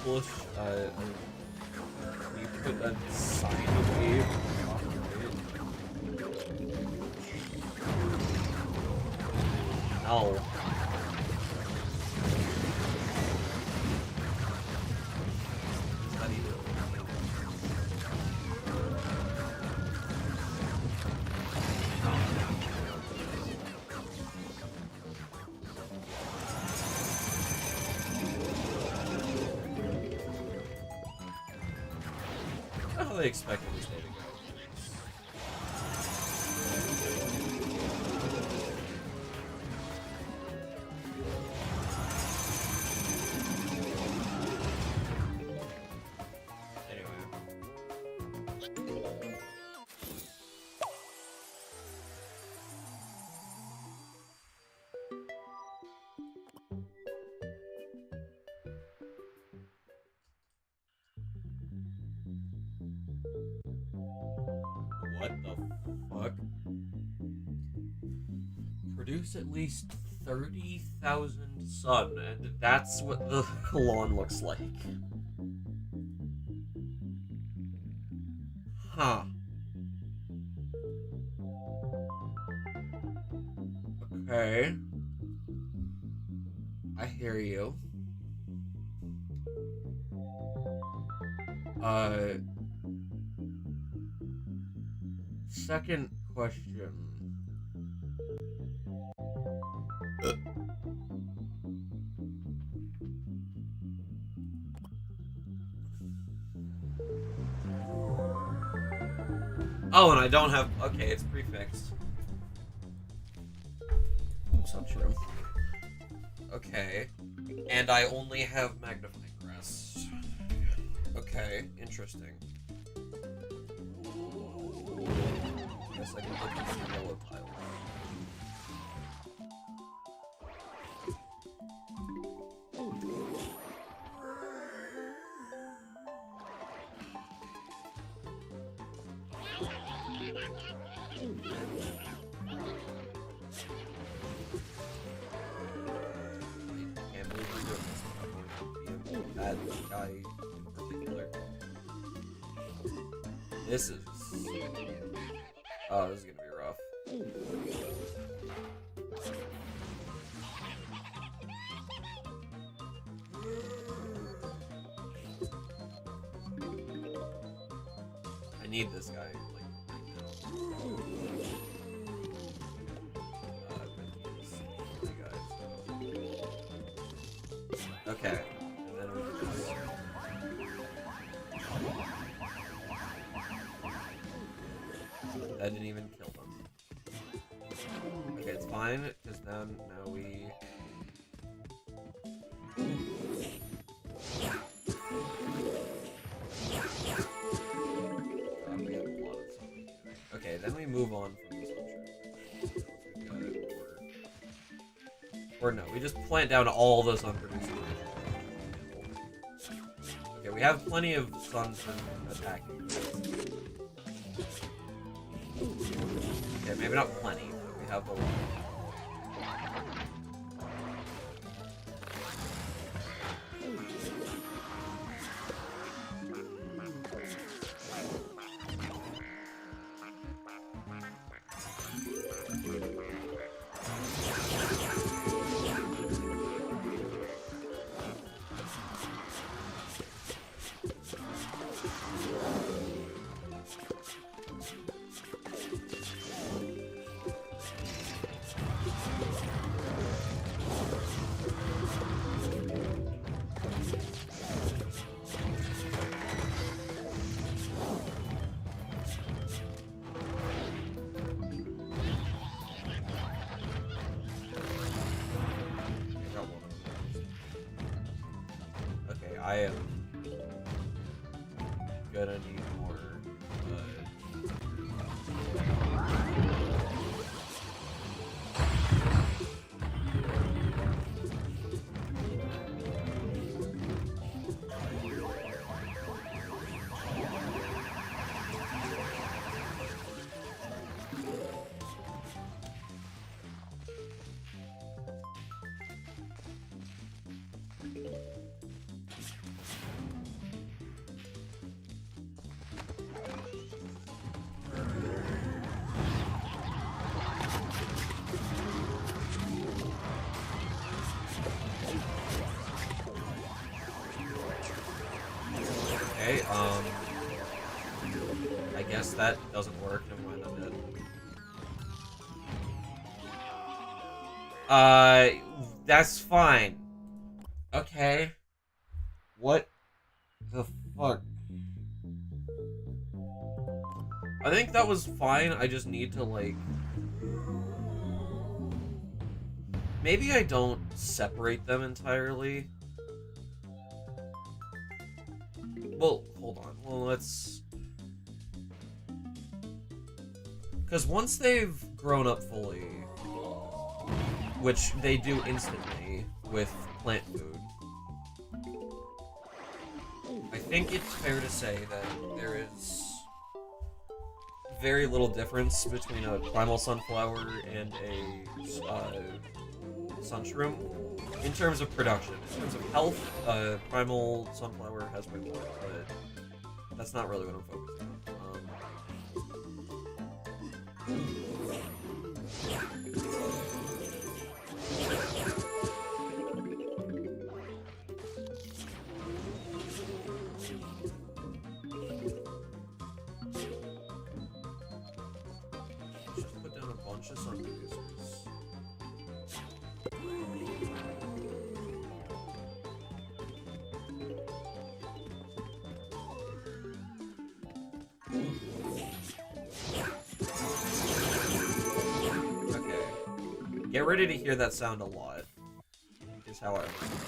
Bush, you put that sign away off of it. Ow. How they expected this day to go? What the fuck? Produce at least 30,000 sun, and that's what the lawn looks like. Huh. Okay. I hear you. Second question. Oh, and I don't have... Okay, it's prefixed. Oops, not true. Okay. And I only have magnifying glass. Okay, interesting. Guess I can put this in yellow tile. That guy in particular. This is... Oh, this is gonna be rough. need this guy, like, right now. Okay, and then we can just... That didn't even kill them. Okay, it's fine, because now we... we have a lot of something. Okay, then we move on from this mushroom. Or no, we just plant down all those unproduced. Okay, we have plenty of sun for attacking. Okay, maybe not plenty, but we have a lot. I am gonna need more. Okay, I guess that doesn't work. Never mind, I'm dead. That's fine. Okay. What the fuck? I think that was fine. I just need to, like... Maybe I don't separate them entirely. Well, hold on. Well, let's... Because once they've grown up fully, which they do instantly with plant food, I think it's fair to say that there is very little difference between a primal sunflower and a sunshroom in terms of production. In terms of health, primal sunflower has way more, but that's not really what I'm focused on. Let's just put down a bunch of sun producers. Get ready to hear that sound a lot, is how I understand it.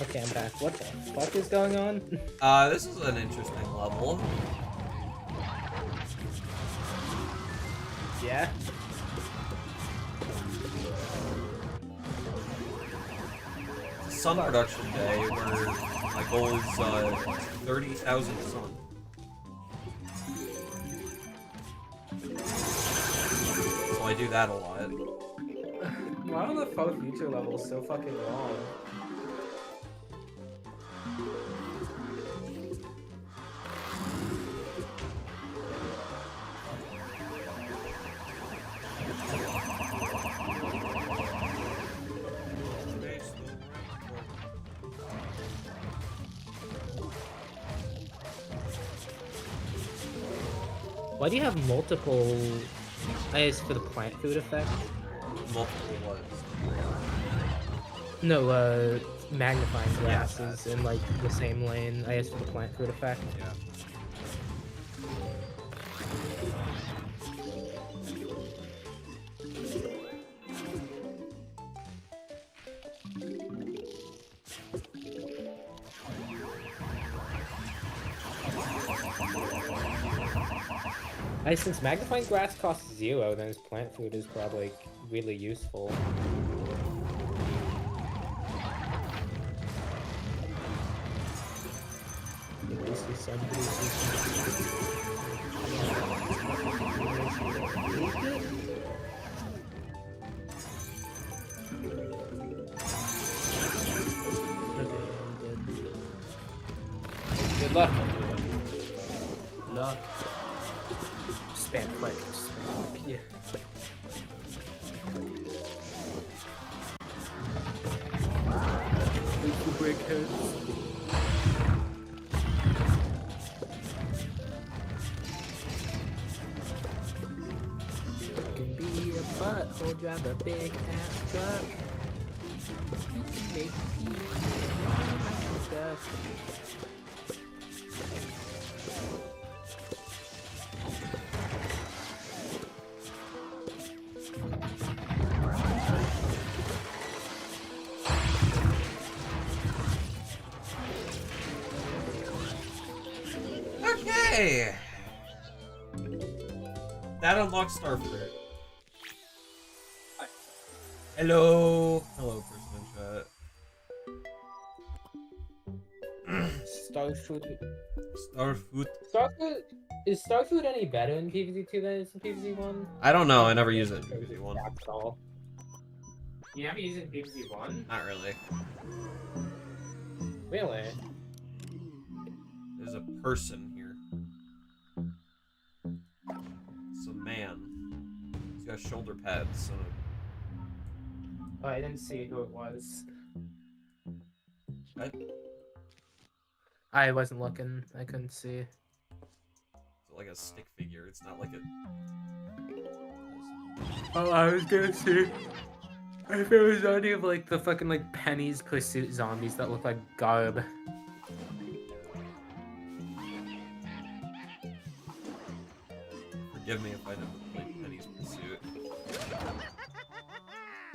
Okay, I'm back. What the fuck is going on? This is an interesting level. Yeah. Sun production day where my goal is 30,000 sun. So I do that a lot. Why are the faux future levels so fucking long? Why do you have multiple eyes for the plant food effect? Multiple ones. No, magnifying glasses in like the same lane. I guess for the plant food effect. Yeah. Since magnifying glass costs 0, then his plant food is probably like, really useful. Good luck. Luck. Spam click. Spam click. Yeah. Break heads. You can be a butthole, drive a big ass truck. You can make stuff. Okay. That unlocks Starfruit. Hello. Hello, person in chat. Starfruit. Starfruit. Starfruit. Is Starfruit any better in PvZ2 than it is in PvZ1? I don't know. I never use it in PvZ1. That's all. You never use it in PvZ1? Not really. Really? There's a person here. It's a man. He's got shoulder pads. Oh, I didn't see who it was. I wasn't looking. I couldn't see. It's like a stick figure. It's not like a... Oh, I was gonna see if it was any of like the fucking like Penny's Pursuit zombies that look like garb. Forgive me if I never played Penny's Pursuit.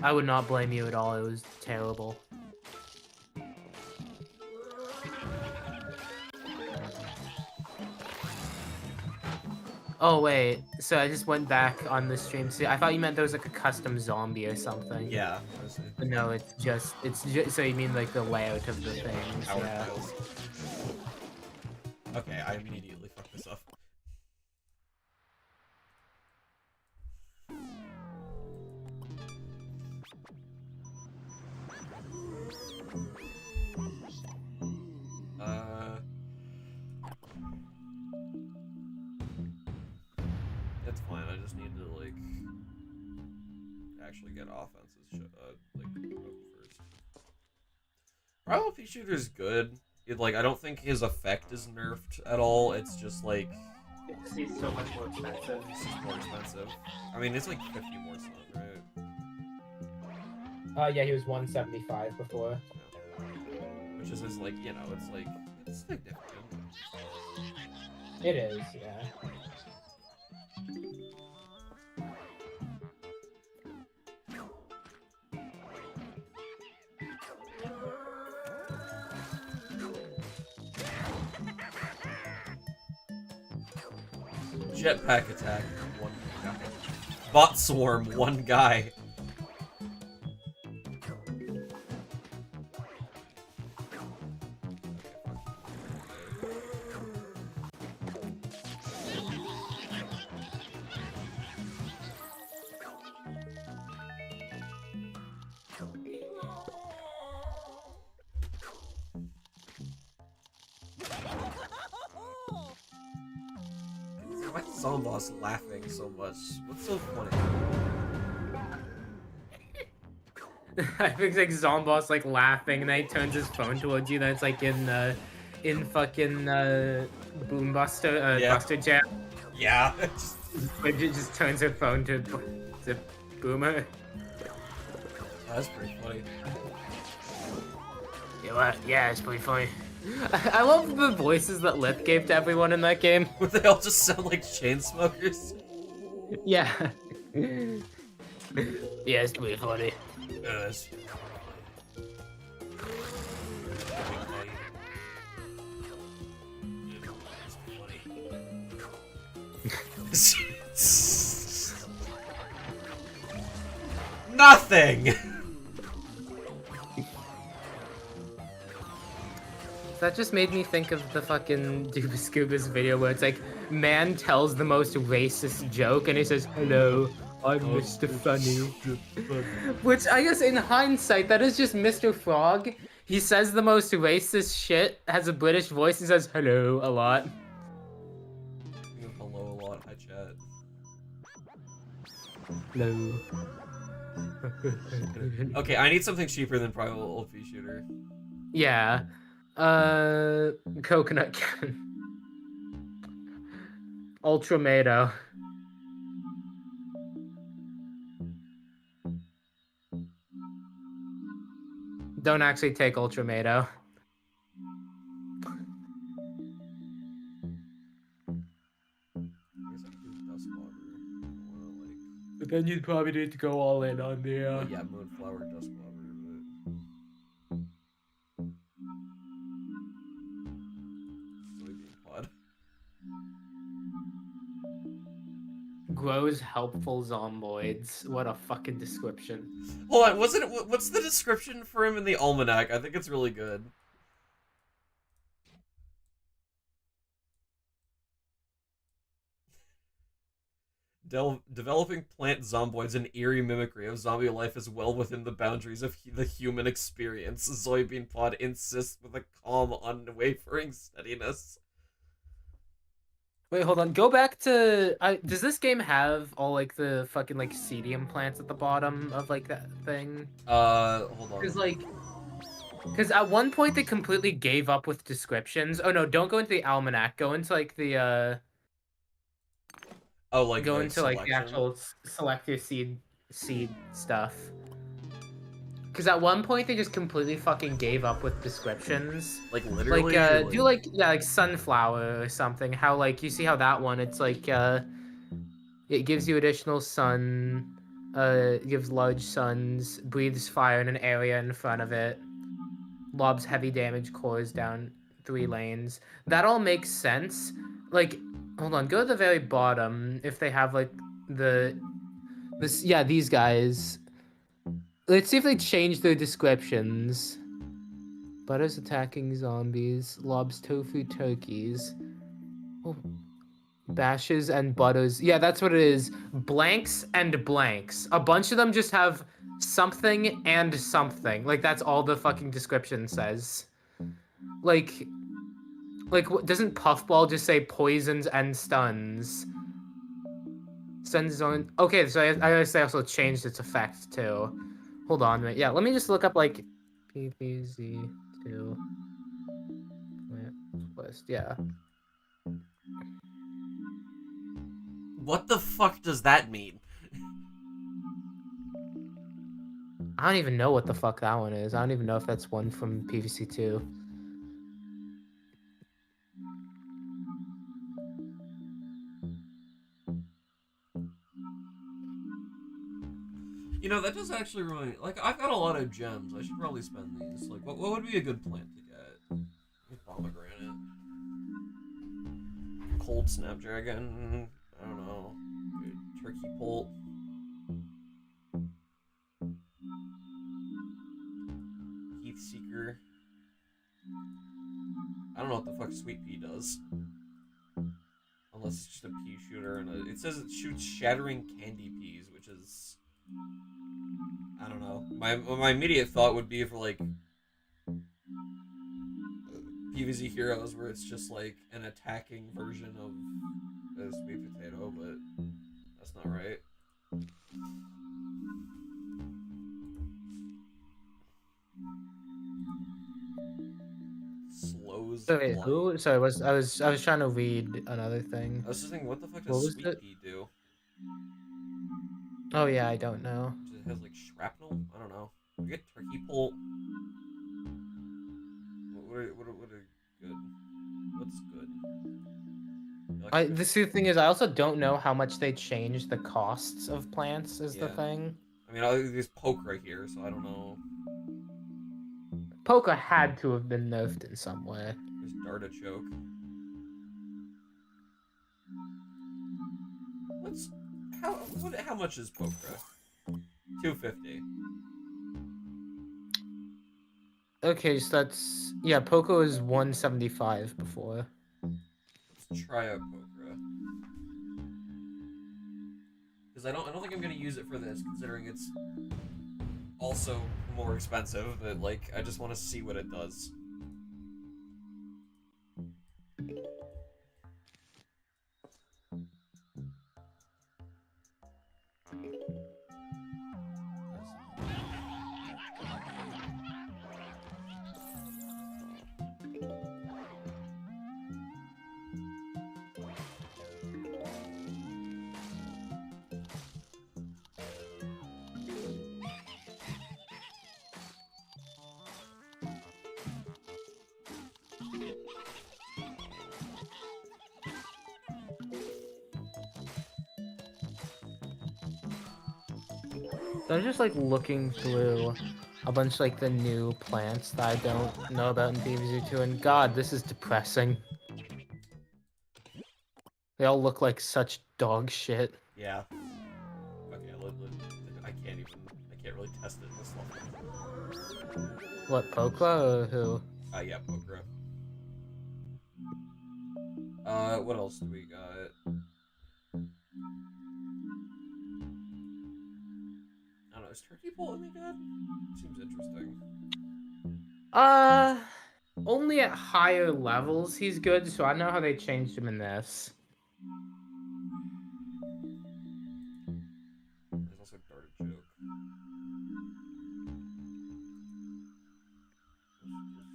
I would not blame you at all. It was terrible. Oh wait, so I just went back on the stream. See, I thought you meant there was like a custom zombie or something. Yeah. But no, it's just so you mean like the layout of the things. Power Yeah. tiles. Okay, I immediately fucked this up. It's fine. I just need to like actually get offenses like first. Rival Pea Shooter's good. I don't think his effect is nerfed at all. It's just like He's so much more expensive. It's just more expensive. I mean, it's like 50 more sun, right? Yeah, he was 175 before. Which is his, like, you know, it's significant. It is, yeah. Jetpack attack, 1 guy. Bot swarm, 1 guy. Why is Zomboss laughing so much? What's so funny? I think like Zomboss like laughing, and then he turns his phone towards you. Then it's like in fucking Boom Buster, Yeah. Buster Jam. Yeah. It just turns her phone to Boomer. That's pretty funny. You know what? Yeah, it's pretty funny. I love the voices that Lip gave to everyone in that game. They all just sound like chain smokers. Yeah. Yeah, it's pretty funny. Yes. Nothing. That just made me think of the fucking Dooba Scooba's video where it's like, man tells the most racist joke and he says, hello, I'm Mr. Funny. Which I guess in hindsight, that is just Mr. Frog. He says the most racist shit, has a British voice, and says hello a lot. Hello a lot, hi chat. Hello. Okay, I need something cheaper than Primal Pea Shooter. Yeah. Coconut Can. Ultramado. Don't actually take Ultramado. But then you'd probably need to go all in on the Yeah, Moonflower, Duskflower, soybean pod. Grows helpful zomboids. What a fucking description. Hold on, what's the description for him in the almanac? I think it's really good. Developing plant zomboids an eerie mimicry of zombie life is well within the boundaries of the human experience. Soybean pod insists with a calm, unwavering steadiness. Wait, hold on. Go back to... does this game have all, like, the fucking, like, cedium plants at the bottom of, like, that thing? Hold on. Because, like... Because at one point they completely gave up with descriptions. Oh, no, don't go into the almanac. Go into, like, the, Oh, like go the into, like, the selection? actual select your seed stuff. Because at one point they just completely fucking gave up with descriptions. Like, literally? Like, do, like, yeah, like, sunflower or something. How, like, you see how that one, it's, like, it gives you additional sun, gives large suns, breathes fire in an area in front of it, lobs heavy damage cores down 3 lanes. That all makes sense. Like, hold on, go to the very bottom if they have, like, yeah, these guys. Let's see if they change their descriptions. Butters attacking zombies, lobs tofu turkeys. Oh. Bashes and butters. Yeah, that's what it is. Blanks and blanks. A bunch of them just have something and something. Like, that's all the fucking description says. Like doesn't Puffball just say poisons and stuns? Stuns on... Okay, so I guess they also changed its effect, too. Hold on, wait. Yeah, let me just look up, like, PPZ2 list. Yeah. What the fuck does that mean? I don't even know what the fuck that one is. I don't even know if that's one from PVC2. You know, that does actually really... Like, I've got a lot of gems. I should probably spend these. Like, what would be a good plant to get? Pomegranate. Cold Snapdragon. pole. Heath Seeker. I don't know what the fuck Sweet Pea does. Unless it's just a pea shooter and it says it shoots shattering candy peas, which is, I don't know. My immediate thought would be for like PvZ Heroes, where it's just like an attacking version of a sweet potato, but that's not right. Slows. Wait, who? Sorry, I was trying to read another thing. I was just thinking, what the fuck does Sweet Pea do? Oh yeah, I don't know. It has like shrapnel. I don't know. We get turkey pole. What are good? What's good? The thing is, I also don't know how much they changed the costs of plants. Is the thing. I mean, there's poke right here, so I don't know. Poke had to have been nerfed in some way. There's Dartichoke. How much is Pokra? 250. Okay, so that's Poco is 175 before. Let's try out Pokra. Because I don't think I'm gonna use it for this, considering it's also more expensive, but like I just want to see what it does. So I'm just like looking through a bunch of like the new plants that I don't know about in PvZ 2, and god, this is depressing. They all look like such dog shit. Yeah. Okay, I can't really test it this level. What, Pokra or who? Yeah, Pokra. What else do we got? I don't know, is Turkey Pole any good? Seems interesting. Only at higher levels he's good, so I know how they changed him in this. There's also Dartichoke.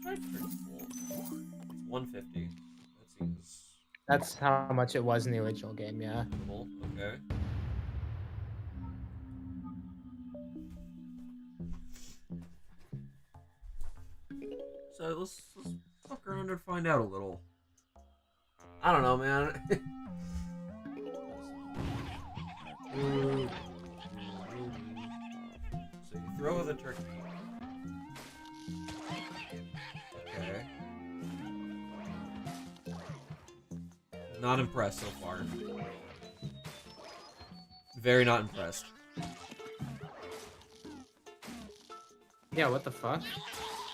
Try Turkey Pole. It's 150. That seems... That's how much it was in the original game, yeah. Cool. Okay. So let's fuck around and find out a little. I don't know, man. So you throw the turkey. Okay. Not impressed so far. Very not impressed. Yeah, what the fuck?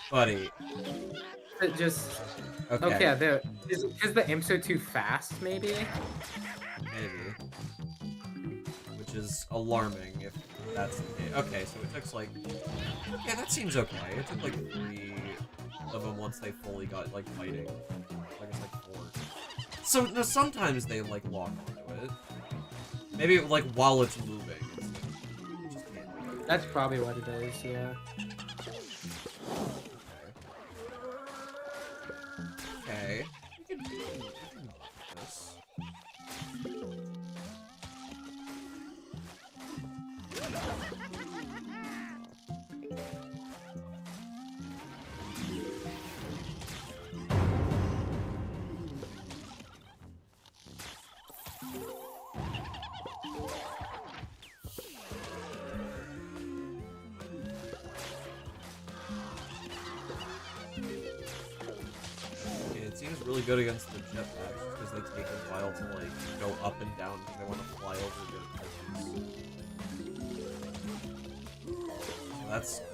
Buddy. It just... Okay. Okay, there. Is it because the imps are too fast, maybe? Maybe. Which is alarming if that's the case. Okay, so it took like... Okay, that seems okay. It took like 3 of them once they fully got like fighting. I guess like 4. So no, sometimes they like lock onto it. Maybe like while it's moving. It's just can't. That's probably what it is, yeah. Okay. We can do this. seems really good against the jetpacks because they take a while to like go up and down because they want to fly over the So that's cool.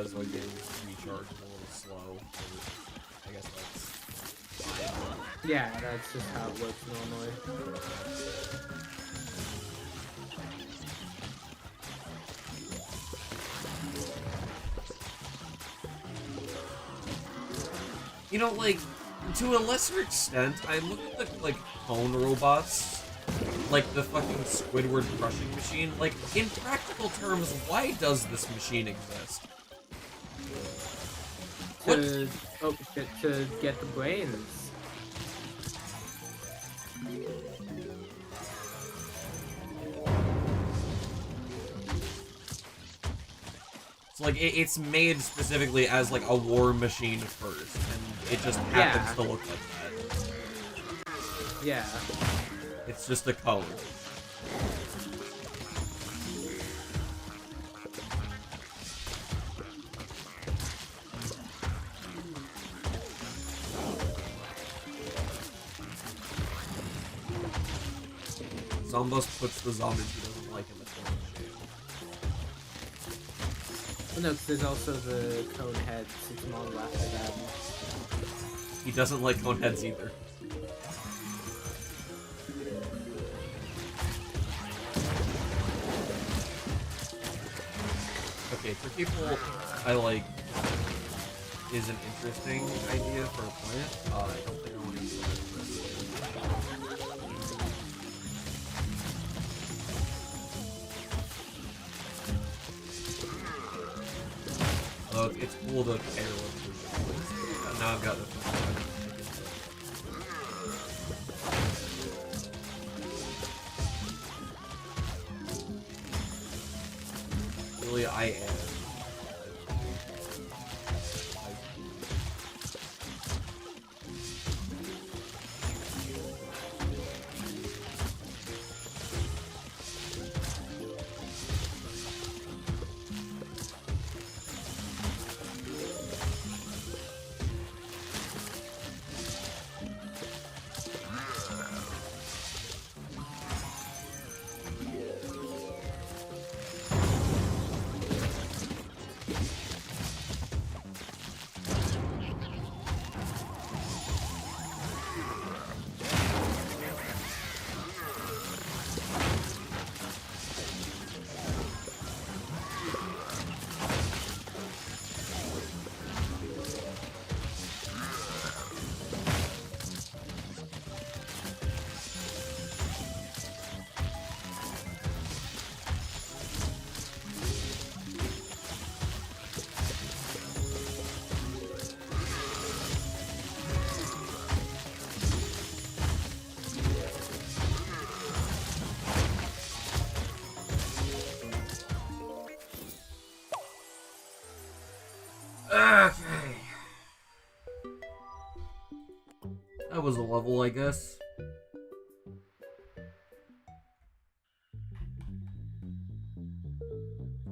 Zoid getting recharged a little slow. I guess that's fine. Yeah, that's just how it works normally. You know, like, to a lesser extent, I look at the, like, cone robots, like the fucking Squidward crushing machine. Like, in practical terms, why does this machine exist? To get the brains. So, like, it's made specifically as, like, a war machine first, and it just happens to look like that. Yeah. It's just a cone. Zombos puts the zombies he doesn't like in the cone shape. Well, no, because there's also the cone heads. It's model after that. He doesn't like cone heads either. Okay, for people I like is an interesting idea for a plant. I don't think I want to use it. It's cool to pair with. Now I've got the. Really, I am. was a level, I guess.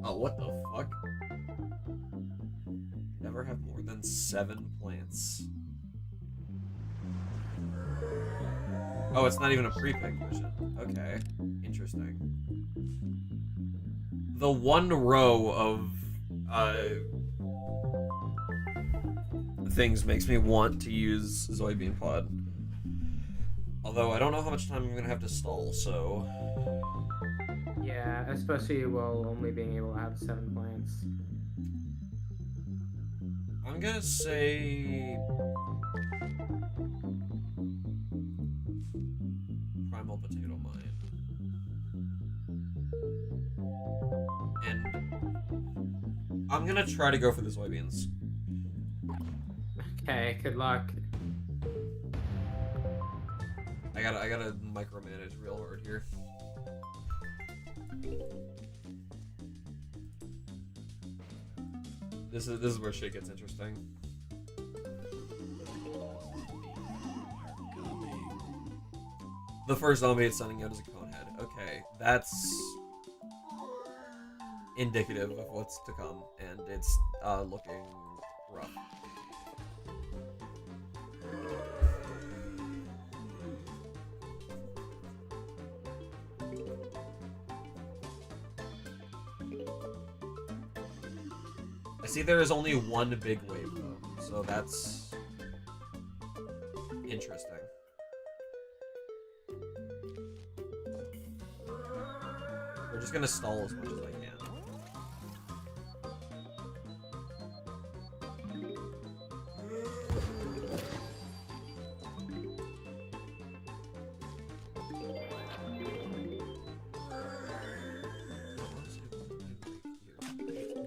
Oh, what the fuck? Never have more than 7 plants. Oh, it's not even a pre-picked mission. Okay. Interesting. The one row of things makes me want to use Soybean Pod. Although I don't know how much time I'm gonna have to stall, so... Yeah, especially while only being able to have 7 plants. I'm gonna say... Primal Potato Mine. And... I'm gonna try to go for the soybeans. Okay, good luck. I gotta micromanage real hard here. This is where shit gets interesting. The first zombie it's sending out is a conehead. Okay, that's indicative of what's to come, and it's looking rough. I see there is only one big wave though, so that's interesting. We're just gonna stall as much as I can.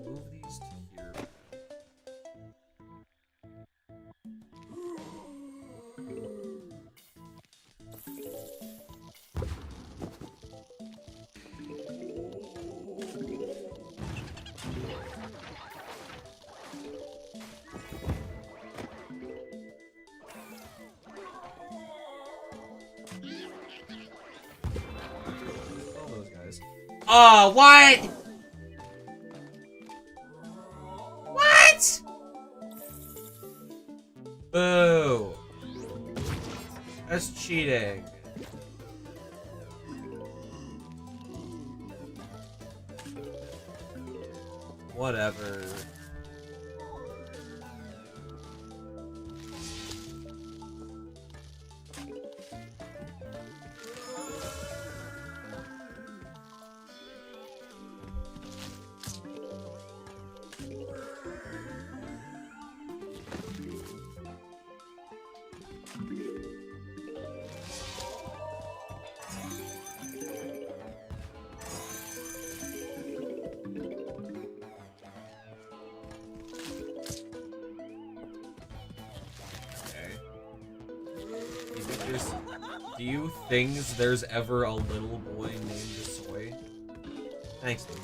Move these to here. All those guys. Oh, what? What? Boo. That's cheating. Whatever. Do you think there's ever a little boy named Soy? Thanks, dude.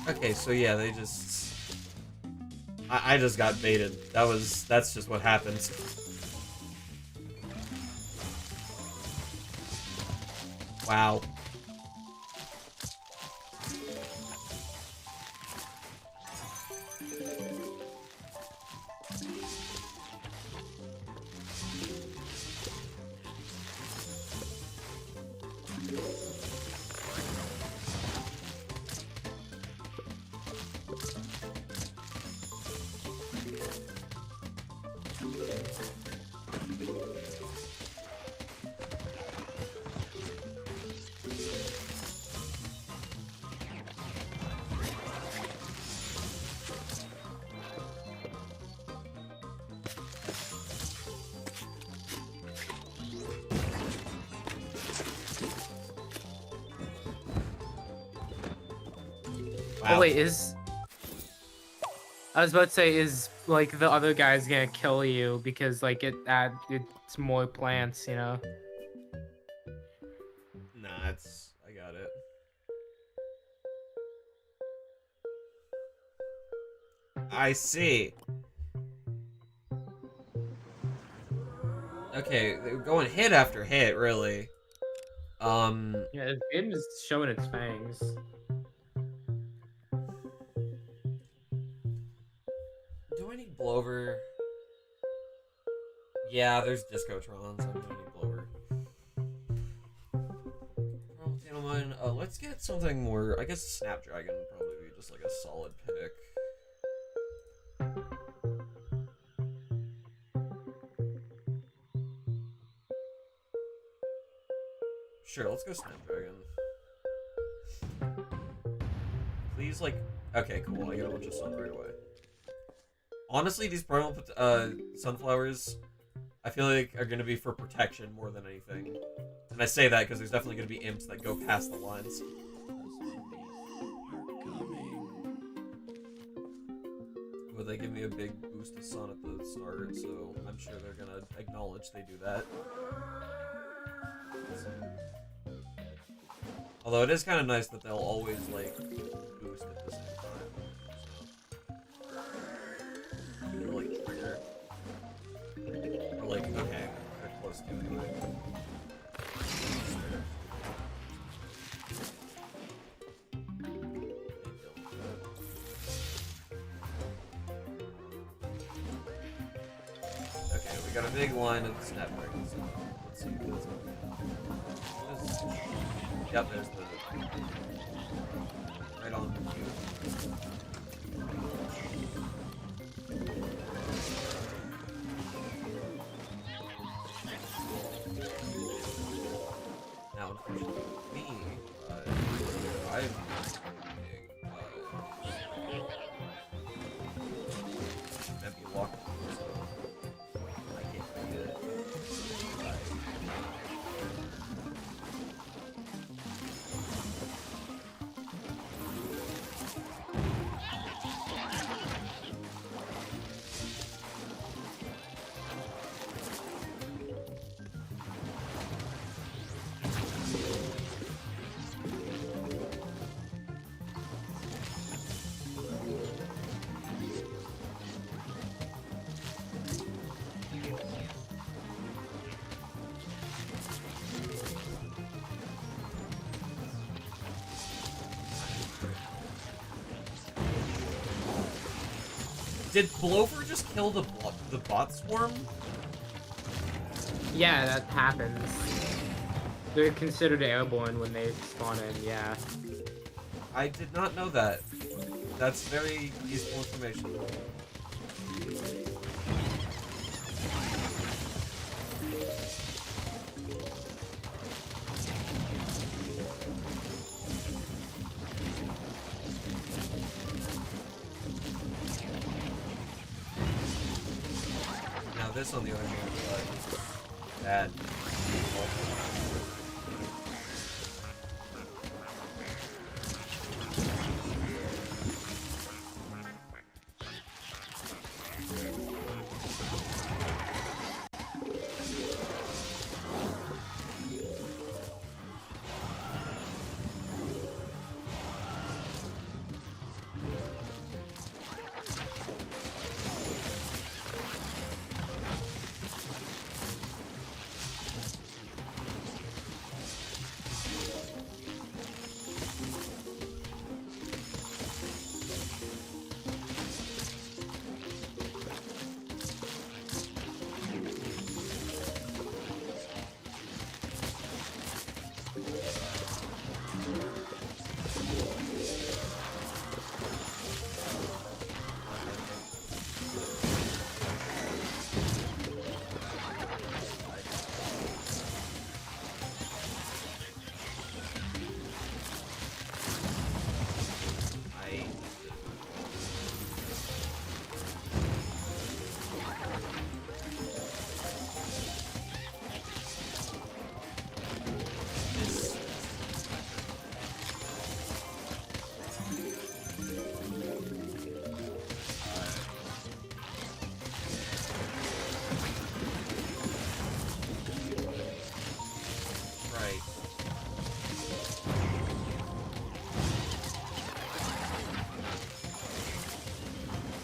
Okay, so yeah, they just... I just got baited. That's just what happens. Wow. Oh wait, I was about to say, is like the other guy's gonna kill you because like it's more plants, you know? Nah, I got it. I see. Okay, they're going hit after hit, really. Yeah, the game is showing its fangs. Do I need blowover? Yeah, there's Discotrons. I'm gonna need blowover. Let's get something more. I guess Snapdragon would probably be just like a solid pick. Sure, let's go Snapdragon. Please, like, okay, cool. I got a bunch of sun right away. Honestly, these primal sunflowers, I feel like are gonna be for protection more than anything. And I say that because there's definitely gonna be imps that go past the lines. But they give me a big boost of sun at the start, so I'm sure they're gonna acknowledge they do that. Although it is kind of nice that they'll always, like, boost at the same time. So. Or, like, trigger. Or, like, okay, they're close to it anyway. Okay, we got a big line of snapdragons. Let's see what this is. Yep, there's the right on cue. Now, unfortunately, me, I'm might be locked, so I can't do it. Did Blover just kill the bot swarm? Yeah, that happens. They're considered airborne when they spawn in, yeah. I did not know that. That's very useful information. Now this, on the other hand, is bad.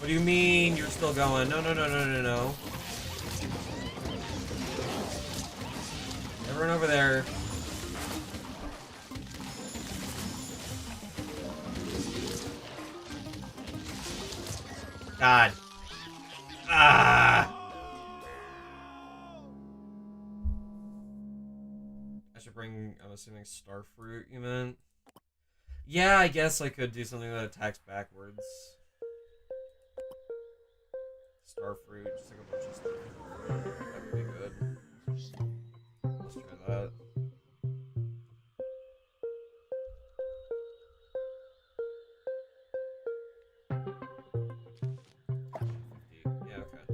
do you mean you're still going? No, no, no, no, no, no. Everyone over there. God. Ah! I should bring, I'm assuming, Starfruit, you meant? Yeah, I guess I could do something that attacks backwards. Starfruit, just like a bunch of Starfruit. That would be good. Let's try that. Yeah, okay.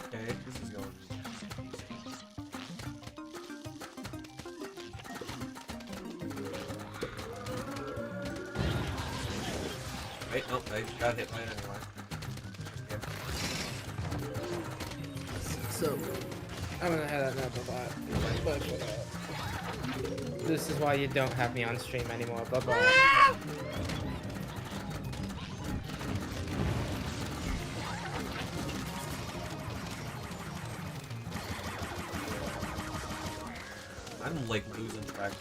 Okay, this is going easy. Wait, nope, I got hit by it anyway. So, I'm gonna head out now, bye-bye. This is why you don't have me on stream anymore, bye-bye. I'm like losing track of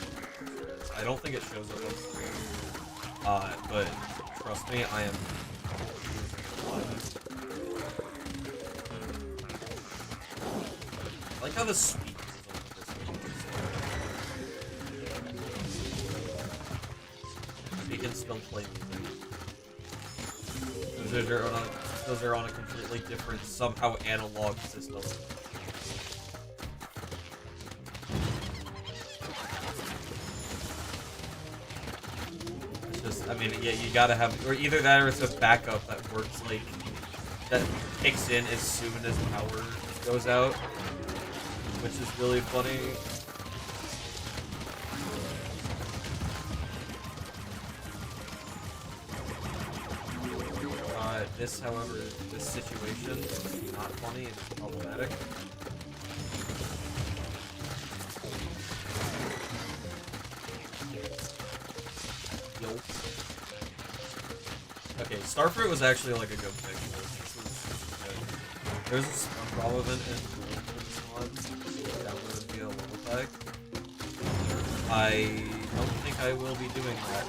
this. I don't think it shows up on screen. But trust me, I am I like how the speed is on this one. You can still play music. Those are on a completely different, somehow analog system. I mean, yeah, you gotta have, or either that or it's a backup that works, like, that kicks in as soon as power goes out, which is really funny. This, however, this situation is not funny and problematic. Okay, Starfruit was actually like a good pick. This was good. There's a SpongeBob event in this mod. Downloaded via level pack. I don't think I will be doing that.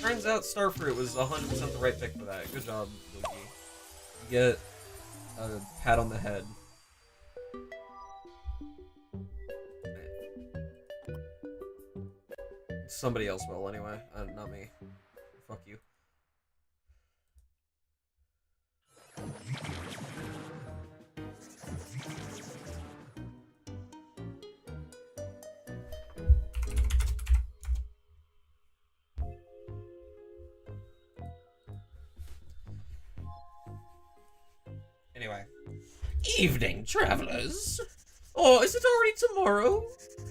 Turns out Starfruit was 100% the right pick for that. Good job, Luigi. You get a pat on the head. Somebody else will, anyway. Not me. Fuck you. Anyway. Evening, travelers. Or is it already tomorrow?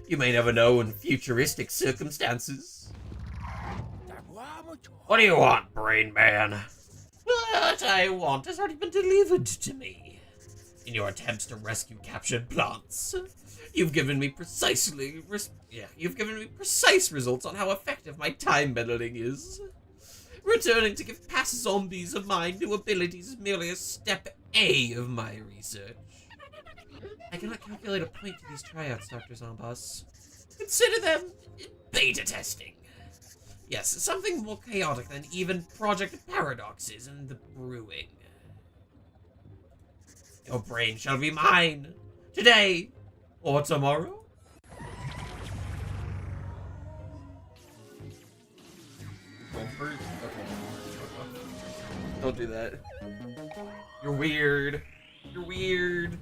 You may never know in futuristic circumstances. What do you want, Brain Man? What I want has already been delivered to me. In your attempts to rescue captured plants, you've given me precise results on how effective my time meddling is. Returning to give past zombies of mine new abilities is merely a step A of my research. I cannot calculate a point to these tryouts, Dr. Zombos. Consider them beta testing. Yes, something more chaotic than even Project Paradox is in the brewing. Your brain shall be mine, today or tomorrow. Okay. Don't do that. You're weird. You're weird.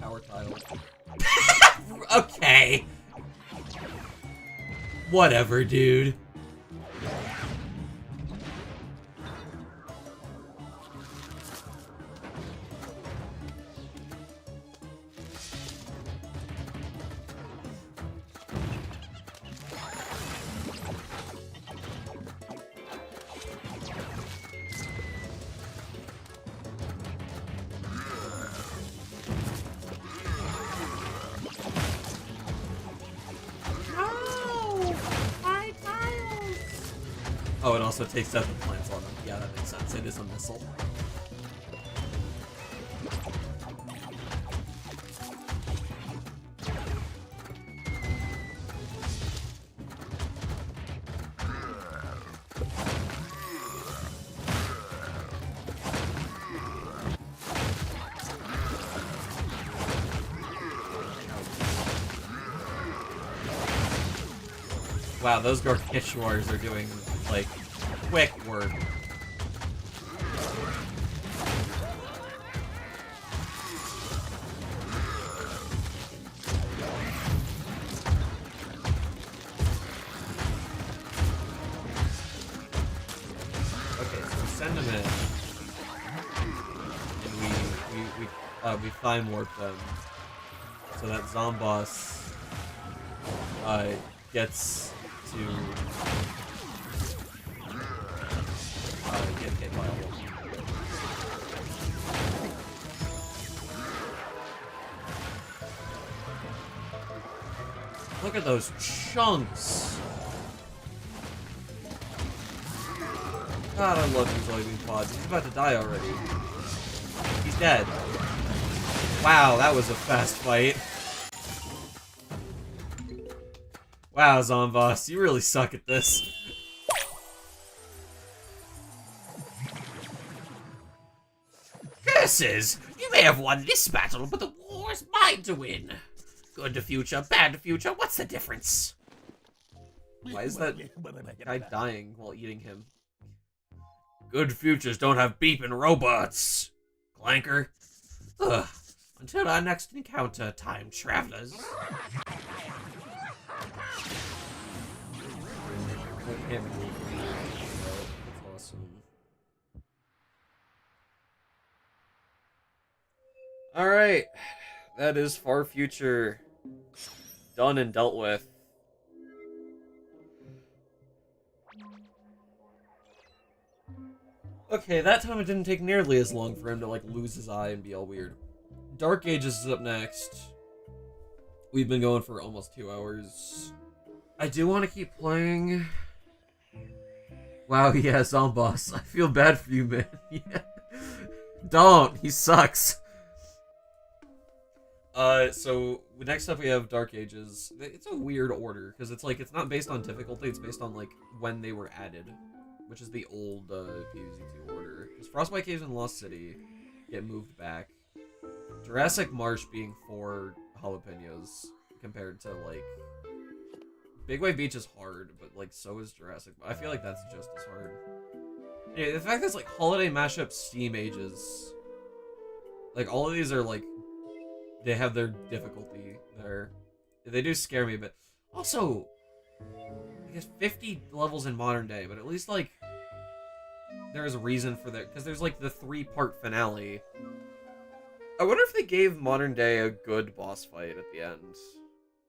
Power tile. Okay. Whatever, dude. Oh, it also takes out the plants on them. Yeah, that makes sense. It is a missile. Wow, those Gargantuars are doing, like, quick work. Okay, so we send them in. And we time warp them. So that Zomboss gets to get hit by a wall. Look at those chunks! God, I love these soybean pods. He's about to die already. He's dead. Wow, that was a fast fight. Wow, Zomboss, you really suck at this. Curses! You may have won this battle, but the war is mine to win. Good to future, bad to future, what's the difference? Why is that guy dying while eating him? Good futures don't have beeping robots. Clanker. Ugh. Until our next encounter, time travelers. That's awesome. Alright. That is Far Future done and dealt with. Okay, that time it didn't take nearly as long for him to, like, lose his eye and be all weird. Dark Ages is up next. We've been going for almost 2 hours. I do want to keep playing. Wow, yeah, Zomboss. I feel bad for you, man. Yeah. Don't! He sucks. So, next up we have Dark Ages. It's a weird order, because it's like, it's not based on difficulty, it's based on, like, when they were added. Which is the old, PvZ2 order. Because Frostbite Caves and Lost City get moved back. Jurassic Marsh being 4 jalapenos, compared to, like... Big Wave Beach is hard, but, like, so is Jurassic. I feel like that's just as hard. Anyway, the fact that it's, like, Holiday Mashup Steam Ages. Like, all of these are, like... They have their difficulty there. They do scare me, but... Also... I guess 50 levels in modern day, but at least, like... there's a reason for that, because there's like the 3-part finale. I wonder if they gave Modern Day a good boss fight at the end.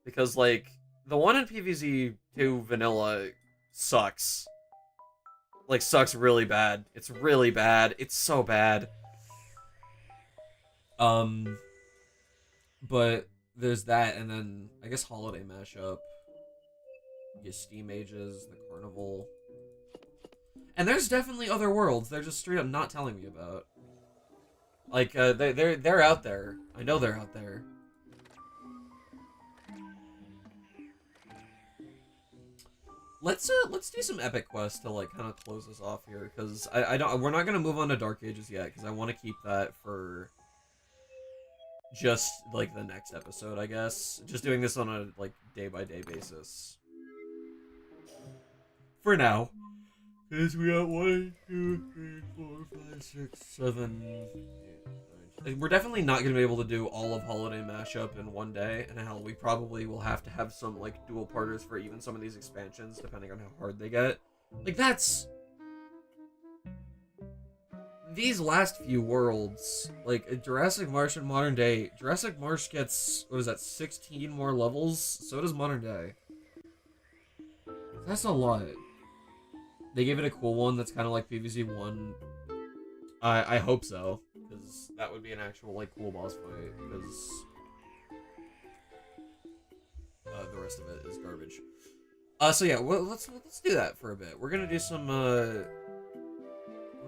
Because, like, the one in PvZ2 Vanilla sucks. Like, sucks really bad. It's really bad. It's so bad. But there's that, and then, I guess Holiday Mashup. You Steam Ages, the Carnival. And there's definitely other worlds they're just straight up not telling me about. Like, they're out there. I know they're out there. Let's do some epic quests to like kind of close this off here, because we're not gonna move on to Dark Ages yet, because I want to keep that for just like the next episode, I guess. Just doing this on a like day-by-day basis for now. Because we got 1, 2, 3, 4, 5, 6, 7, 8, 9. We're definitely not going to be able to do all of Holiday Mashup in one day, and hell, we probably will have to have some, like, dual parters for even some of these expansions, depending on how hard they get. Like, that's... These last few worlds, like, Jurassic Marsh and Modern Day, Jurassic Marsh gets, what is that, 16 more levels? So does Modern Day. That's a lot. They gave it a cool one that's kind of like PvZ1. I hope so, because that would be an actual like cool boss fight. Because the rest of it is garbage. So yeah, well, let's do that for a bit. We're gonna do some. What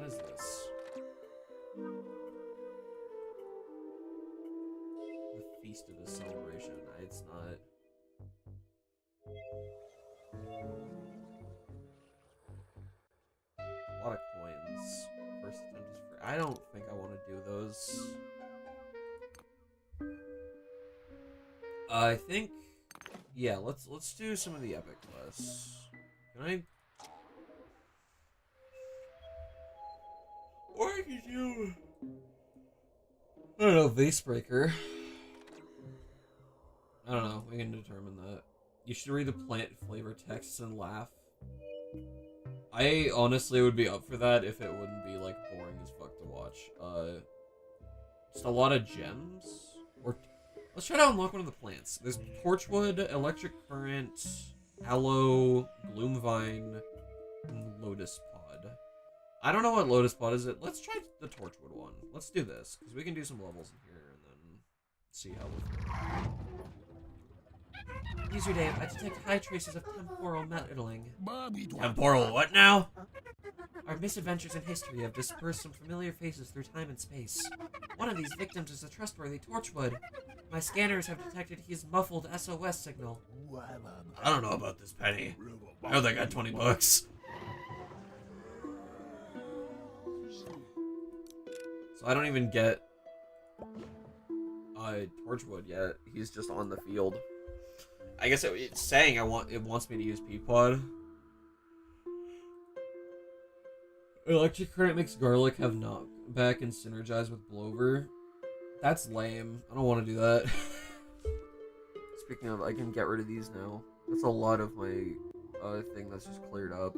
is this? The Feast of the Celebration. It's not. A lot of coins. First attempt is free. I don't think I want to do those. I think, yeah. Let's do some of the epic quests. Can I? Or I could do. I don't know. Vase Breaker. I don't know. We can determine that. You should read the plant flavor texts and laugh. I honestly would be up for that if it wouldn't be, like, boring as fuck to watch. Just a lot of gems? Or, let's try to unlock one of the plants. There's Torchwood, Electric Current, Aloe, Gloomvine, and Lotus Pod. I don't know what Lotus Pod is. Let's try the Torchwood one. Let's do this, because we can do some levels in here, and then see how we feel. User Dave, I detect high traces of temporal meddling. Temporal what now? Our misadventures in history have dispersed some familiar faces through time and space. One of these victims is a trustworthy Torchwood. My scanners have detected his muffled SOS signal. I don't know about this, Penny. I know they got 20 bucks. So I don't even get Torchwood yet. He's just on the field. I guess it's saying it wants me to use Peapod. Electric Current makes Garlic have knockback and synergize with Blover. That's lame. I don't want to do that. Speaking of, I can get rid of these now. That's a lot of my thing that's just cleared up.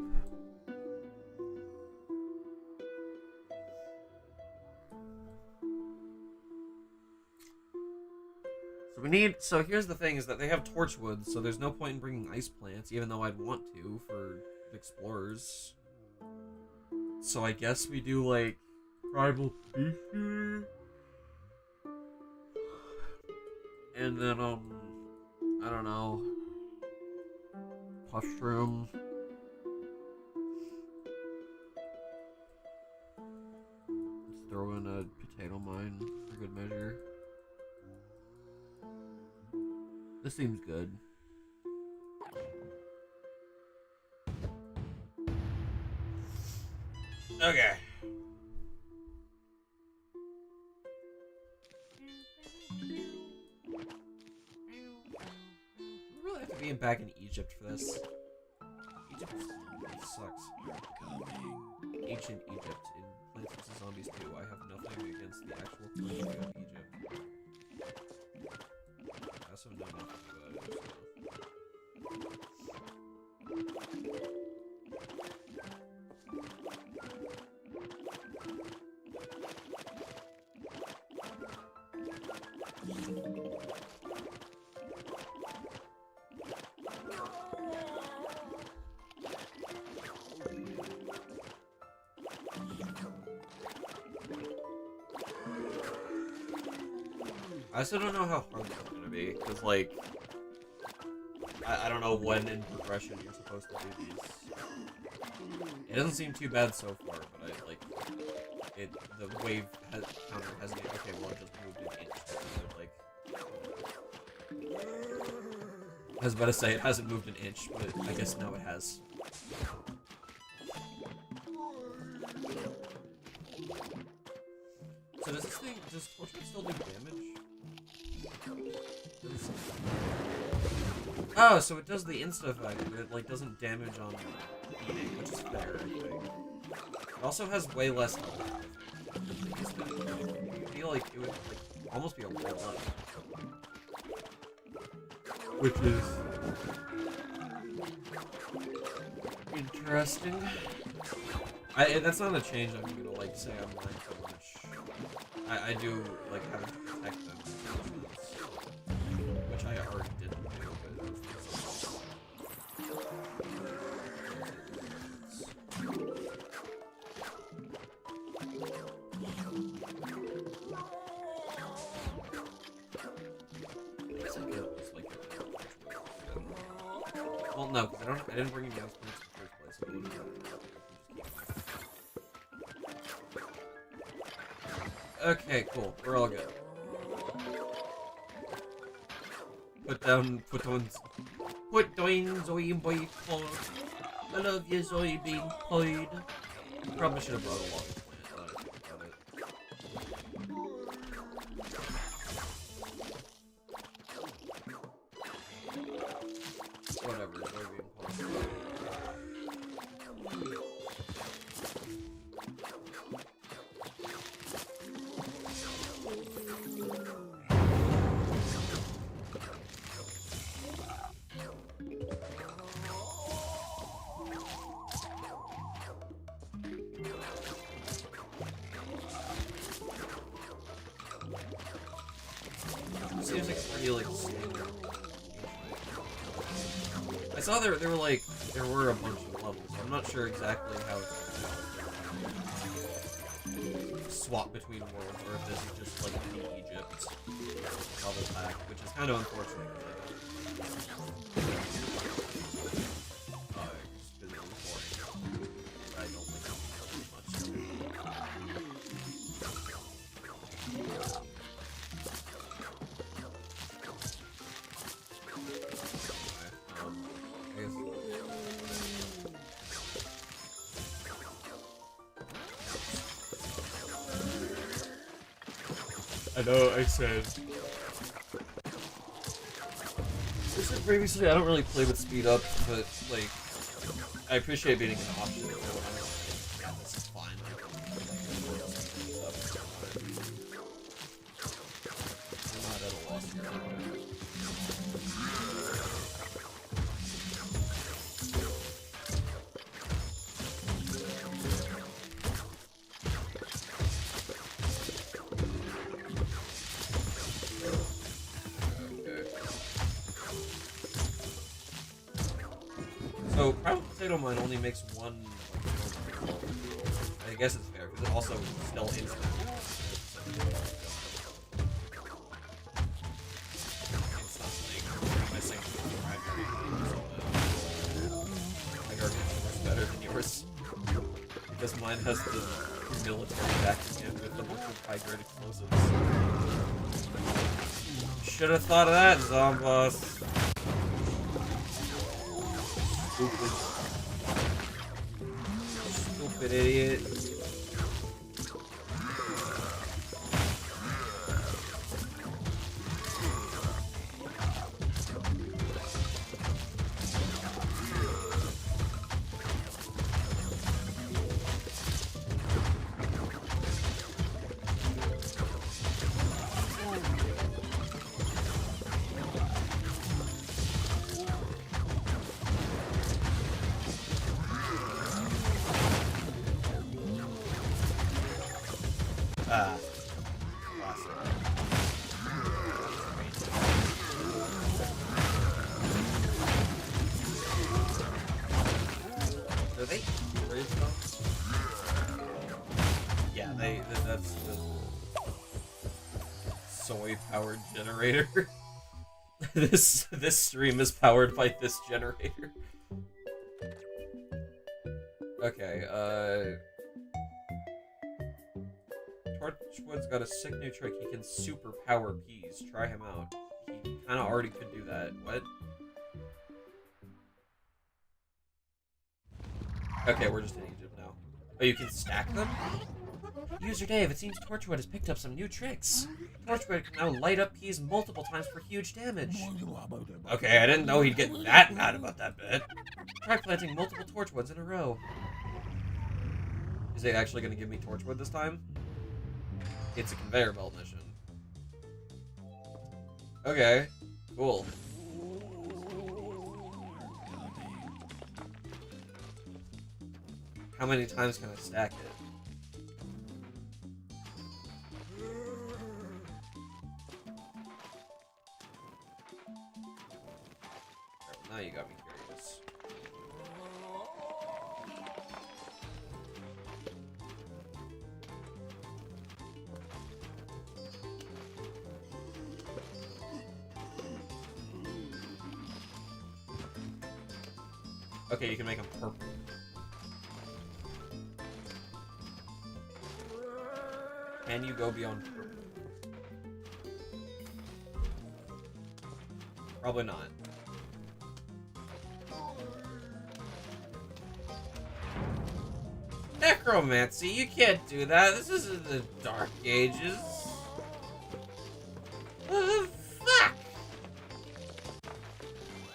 So here's the thing, is that they have Torchwood, so there's no point in bringing ice plants, even though I'd want to for explorers. So I guess we do, like, Primal Creature. And then, I don't know. Mushroom. Let's throw in a potato mine for good measure. This seems good. Okay. We really have to be back in Egypt for this. Egypt sucks. Ancient Egypt in Plants vs. Zombies 2. I have nothing against the actual country of Egypt. I also know nothing about it, so. I also don't know how hard it's gonna be, because, like, I don't know when in progression you're supposed to do these. It doesn't seem too bad so far, but the wave counter hasn't, okay, well, it just moved an inch, so, like, I was about to say it hasn't moved an inch, but I guess now it has. So does Torchlight still do damage? Oh, so it does the insta effect, but it like doesn't damage on eating, which is fair, I think. It also has way less health. I feel like it would like almost be a wall up. Which is interesting. That's not a change I'm gonna like say I'm mind so much. I do like having to protect them, which I already didn't do, well, no, because I didn't bring you guys points in the first place. So okay, cool. We're all good. Put down Zoe Boy Pod. I love you, Zoe being Pod. Probably should have brought a long plant. Whatever, Zoe being Pod. Seems like pretty like standard. I saw there were a bunch of levels. I'm not sure exactly how it's swap between worlds, or if this is just like the Egypt level pack, which is kind of unfortunate. I don't think I'll be much. I know I said previously I don't really play with speed up, but like I appreciate being an option. Yeah, this is fine. I'm not at a loss here. So, Private Potato Mine only makes one. I guess it's fair, because it also still instant. My Gargantuan is better than yours. Because mine has the military backing it with the high grade explosives. Should have thought of that, Zomboss. Stupid idiot. that's the soy-powered generator. This stream is powered by this generator. Okay, Torchwood's got a sick new trick. He can superpower peas. Try him out. He kind of already could do that. What? Okay, we're just in Egypt now. Oh, you can stack them? User Dave, it seems Torchwood has picked up some new tricks. Torchwood can now light up peas multiple times for huge damage. Okay, I didn't know he'd get that mad about that bit. Try planting multiple Torchwoods in a row. Is it actually going to give me Torchwood this time? It's a conveyor belt mission. Okay, cool. How many times can I stack it? Now you got me curious. Okay, you can make them purple. Can you go beyond purple? Probably not. Necromancy, you can't do that. This isn't the Dark Ages. What the fuck?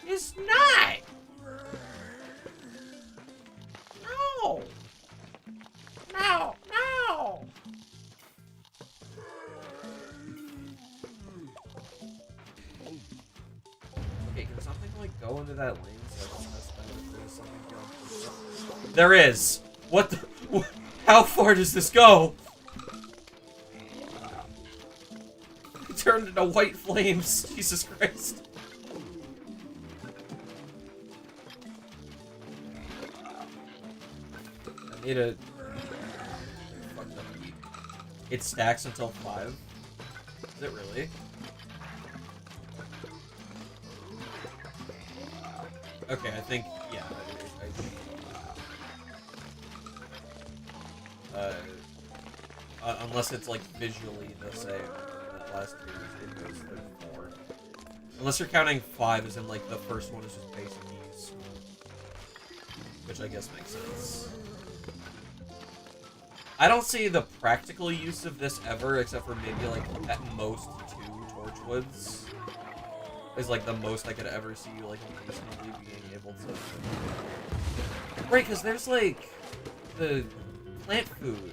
It's not! No! No! No! Okay, can something like go into that lane so I can test if there's something beyond? There is! What the? How far does this go? It turned into white flames. Jesus Christ. I need a... It stacks until 5. Is it really? Okay, I think, yeah. Unless it's like visually the same. That last two it goes through 4. Unless you're counting 5 as in like the first one is just basic keys. Which I guess makes sense. I don't see the practical use of this ever, except for maybe like at most 2 Torchwoods. Is like the most I could ever see like reasonably being able to. Right, because there's like the plant food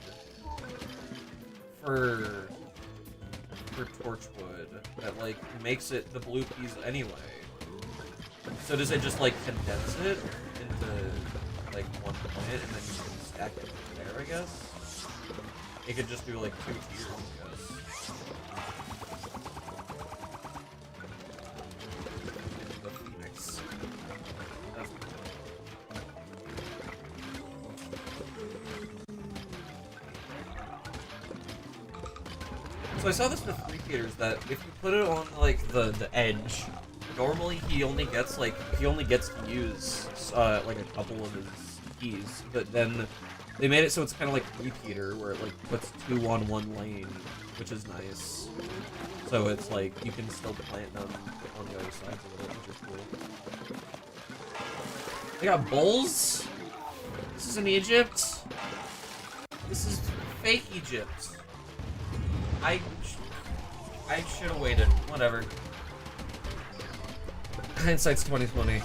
for Torchwood that like makes it the blue peas anyway. So does it just like condense it into like one plant and then you can stack it there, I guess? It could just do like 2 tiers, I guess. The Phoenix. That's So I saw this with repeaters that if you put it on like the edge, normally he only gets to use like a couple of his keys, but then they made it so it's kind of like repeater where it like puts 2 on 1 lane, which is nice. So it's like you can still plant them on the other sides of it, which is cool. They got bulls. This is in Egypt. This is fake Egypt. I should have waited. Whatever. Hindsight's 2020.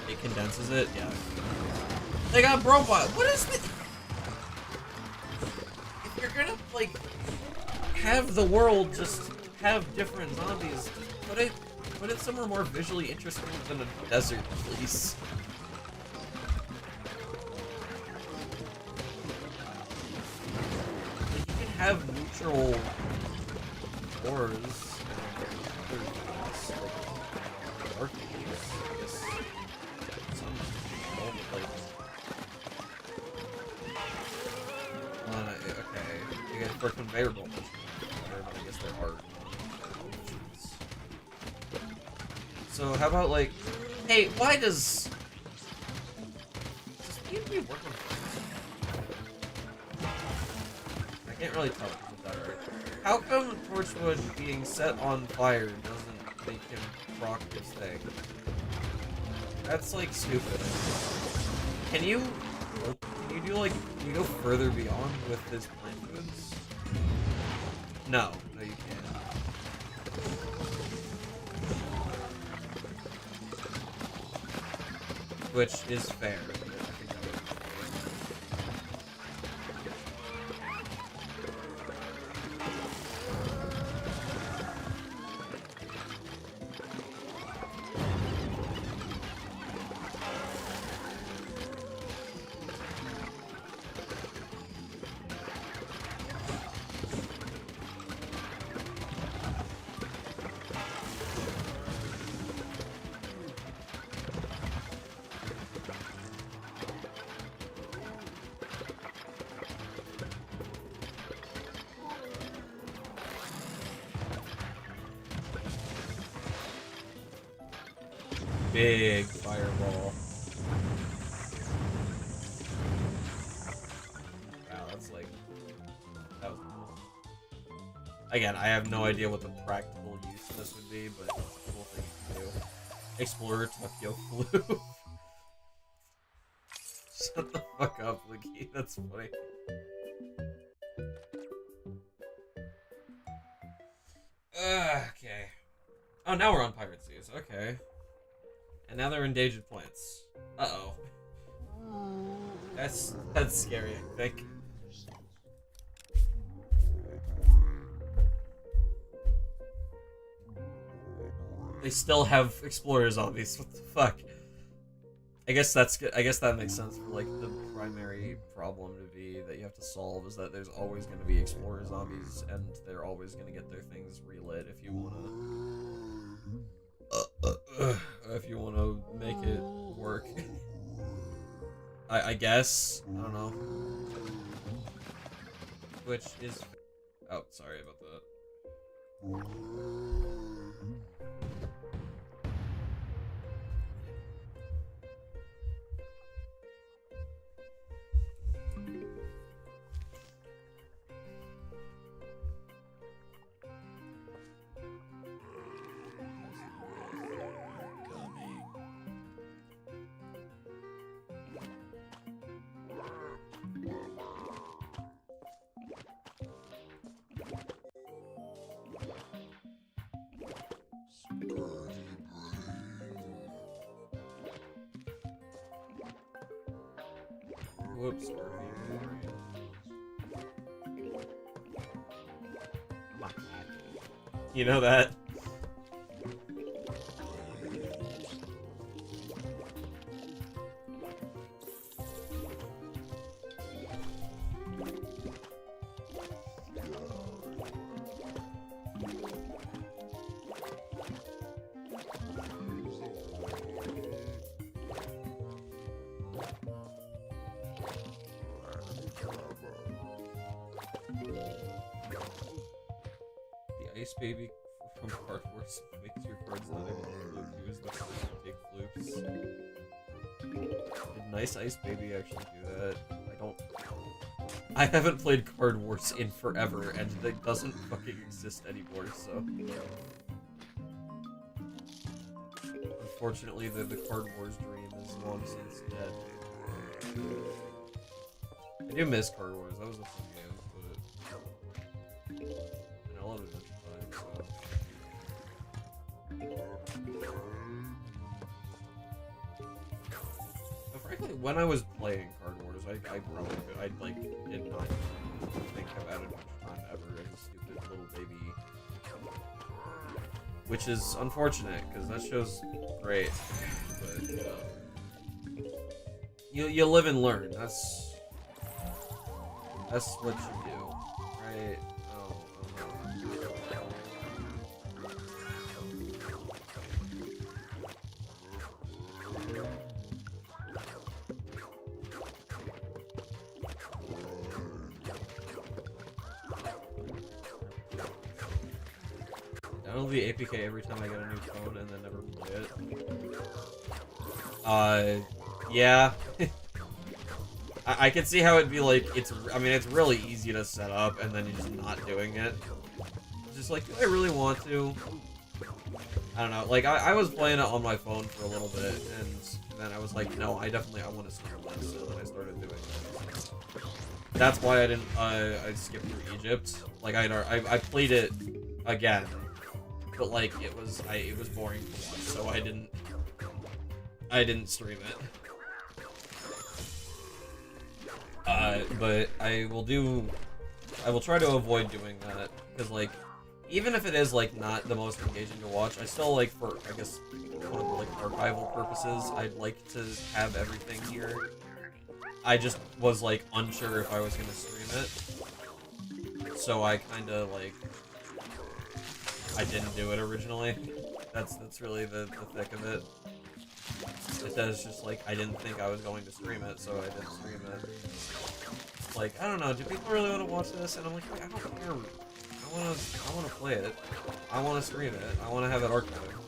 It condenses it. Yeah. They got robot. What is this? If you're gonna like have the world just have different zombies, just put it somewhere more visually interesting than a desert, please. Like, you can have neutral wars and other dark ages, I guess. Some all over the place. Okay, you guys for a conveyor belt. But I guess there are. So how about like, hey, why does PvP work on fire? I can't really tell if that right. How come Torchwood being set on fire doesn't make him proc his thing? That's like stupid. Can you do like, can you go further beyond with his plant foods? No, you can't. Which is fair. Big fireball. Wow, that's like... that was cool. Again, I have no idea what the practical use of this would be, but it's a cool thing to do. Explorer Tokyo Flu. Shut the fuck up, Licky. That's funny. Okay. Oh, now we're on Pirate Seas. Okay. And now they're endangered plants. Uh-oh. That's scary, I think. They still have explorer zombies. What the fuck? I guess that's good. I guess that makes sense for like the primary problem to be that you have to solve is that there's always going to be explorer zombies and they're always going to get their things relit if you want to make it work. I guess. I don't know. Which is... oh, sorry about that. Whoops. You know that? Ice Baby from Card Wars makes your cards not able to fluke. He was the first to take flukes. Did Nice Ice Baby actually do that? I haven't played Card Wars in forever, and it doesn't fucking exist anymore, so... Unfortunately, the Card Wars dream is long since dead. I do miss Card Wars, that was a fun game, but... and I love it. But frankly, when I was playing Card Wars, I like did not think I've added much time ever as a stupid little baby, which is unfortunate because that show's great. But you live and learn. That's what you do, right? Download the APK every time I get a new phone and then never play it. Yeah. I can see how it'd be like, I mean, it's really easy to set up and then you're just not doing it. It's just like, do I really want to? I don't know, like, I was playing it on my phone for a little bit, and then I was like, no, I want to stream this, and then I started doing it. That's why I skipped through Egypt. Like, I played it again, but like, it was boring to watch, so I didn't stream it. But I will try to avoid doing that, because like, even if it is like not the most engaging to watch, I still like, for I guess one of the like archival purposes, I'd like to have everything here. I just was like unsure if I was gonna stream it, so I kind of like I didn't do it originally. That's really the thick of it. It does just like I didn't think I was going to stream it, so I didn't stream it. Like, I don't know, do people really want to watch this? And I'm like, I don't care. I wanna play it. I wanna stream it. I wanna have it archived.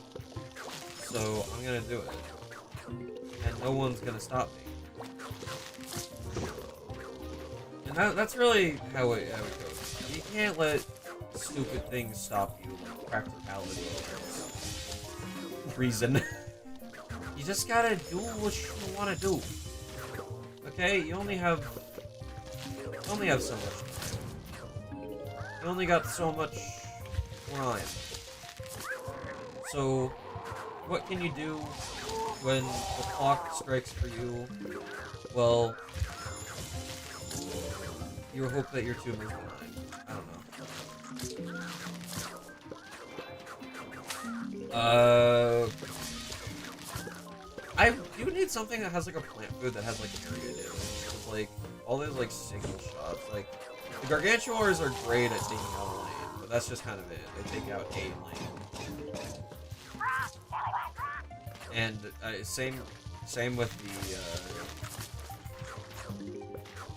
So I'm gonna do it. And no one's gonna stop me. And that's really how it goes. You can't let stupid things stop you, like practicality and reason. You just gotta do what you wanna do. Okay? You only have so much time. You only got so much time. So, what can you do when the clock strikes for you? Well, you hope that your tomb is behind. I don't know. I do need something that has like a plant food that has like area damage. Cause like all those like single shots, like the Gargantuars are great at taking out a lane, but that's just kind of it. They take out a lane. And same with the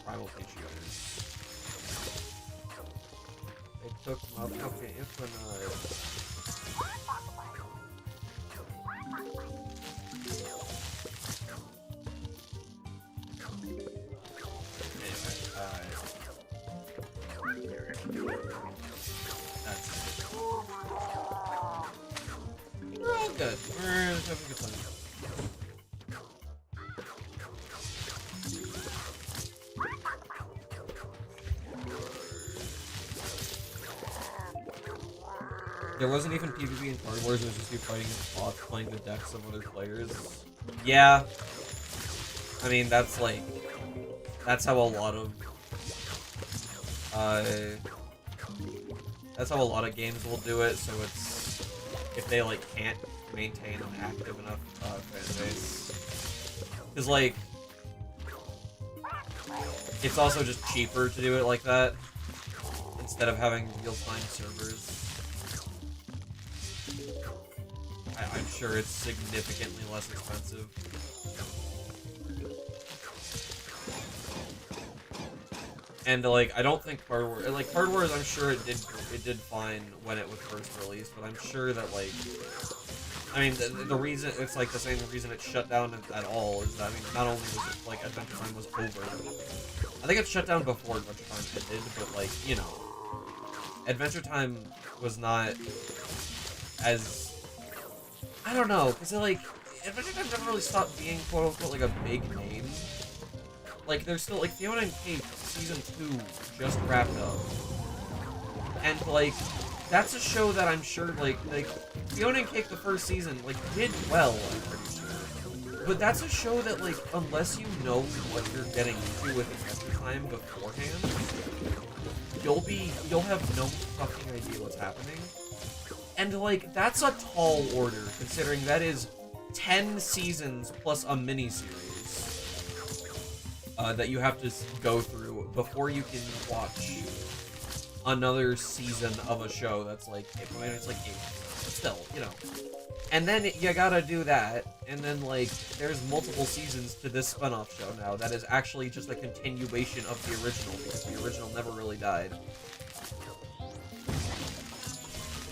primal features. They took my fucking infinite. That's it. We're all good. We're having a good time. There wasn't even PvP in Card Wars, it was just you fighting in bots, playing the decks of other players. Yeah. I mean, that's like... That's how a lot of... that's how a lot of games will do it, so it's... If they, like, can't maintain an active enough fan base. Because, like... It's also just cheaper to do it like that, instead of having real-time servers. I'm sure it's significantly less expensive. And like, I don't think Card Wars, like Card Wars, I'm sure it did fine when it was first released, but I'm sure that like, I mean, the reason it's like the same reason it shut down at all is that, I mean, not only was it like Adventure Time was over, I think it shut down before Adventure Time ended, but like, you know, Adventure Time was not as, I don't know, because like, Adventure Time never really stopped being quote-unquote like a big name. Like, there's still, like, Fiona and Cake Season 2 just wrapped up. And, like, that's a show that I'm sure, like, Fiona and Cake the first season, like, did well, I'm pretty sure. But that's a show that, like, unless you know what you're getting into with Adventure Time beforehand, you'll have no fucking idea what's happening. And, like, that's a tall order, considering that is 10 seasons plus a mini-series that you have to go through before you can watch another season of a show that's, like, I mean, it's like 8, but still, you know. And then you gotta do that, and then, like, there's multiple seasons to this spin-off show now that is actually just a continuation of the original, because the original never really died.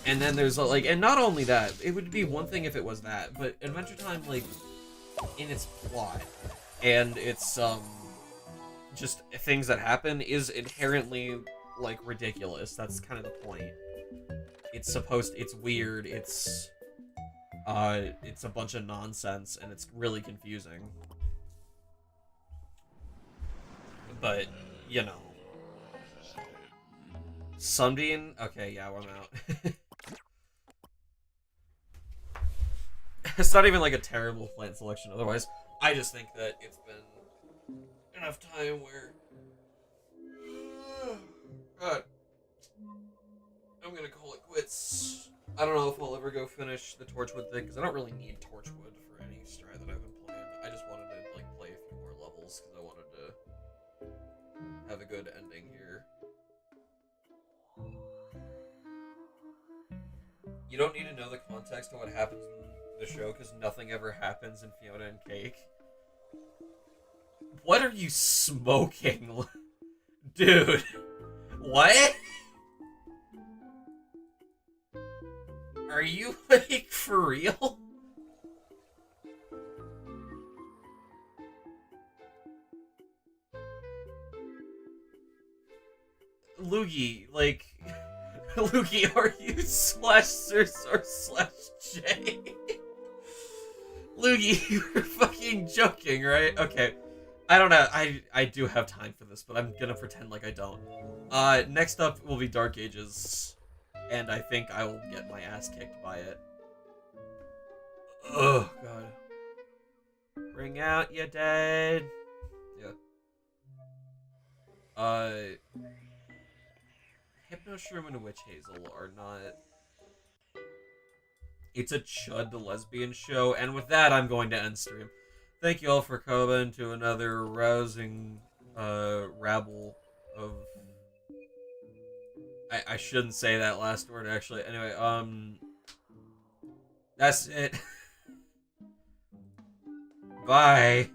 And then there's like, and not only that, it would be one thing if it was that, but Adventure Time, like, in its plot and its just things that happen is inherently like ridiculous. That's kind of the point. It's weird, it's a bunch of nonsense, and it's really confusing. But, you know. Sunbeam? Okay, yeah, I'm out. It's not even like a terrible plant selection otherwise. I just think that it's been enough time where... God. I'm gonna call it quits. I don't know if I'll ever go finish the Torchwood thing, because I don't really need Torchwood for any stride that I've been playing. I just wanted to like play a few more levels, because I wanted to have a good ending here. You don't need to know the context of what happens in the show, because nothing ever happens in Fiona and Cake. What are you smoking? Dude. What? Are you, like, for real? Loogie, like... Loogie, are you /Sir/J? Loogie, you're fucking joking, right? Okay. I don't know. I do have time for this, but I'm gonna pretend like I don't. Next up will be Dark Ages. And I think I will get my ass kicked by it. Oh, God. Bring out your dead. Yeah. Hypno Shroom and Witch Hazel are not... It's a chud lesbian show, and with that, I'm going to end stream. Thank you all for coming to another rousing, rabble of... I shouldn't say that last word, actually. Anyway, that's it. Bye.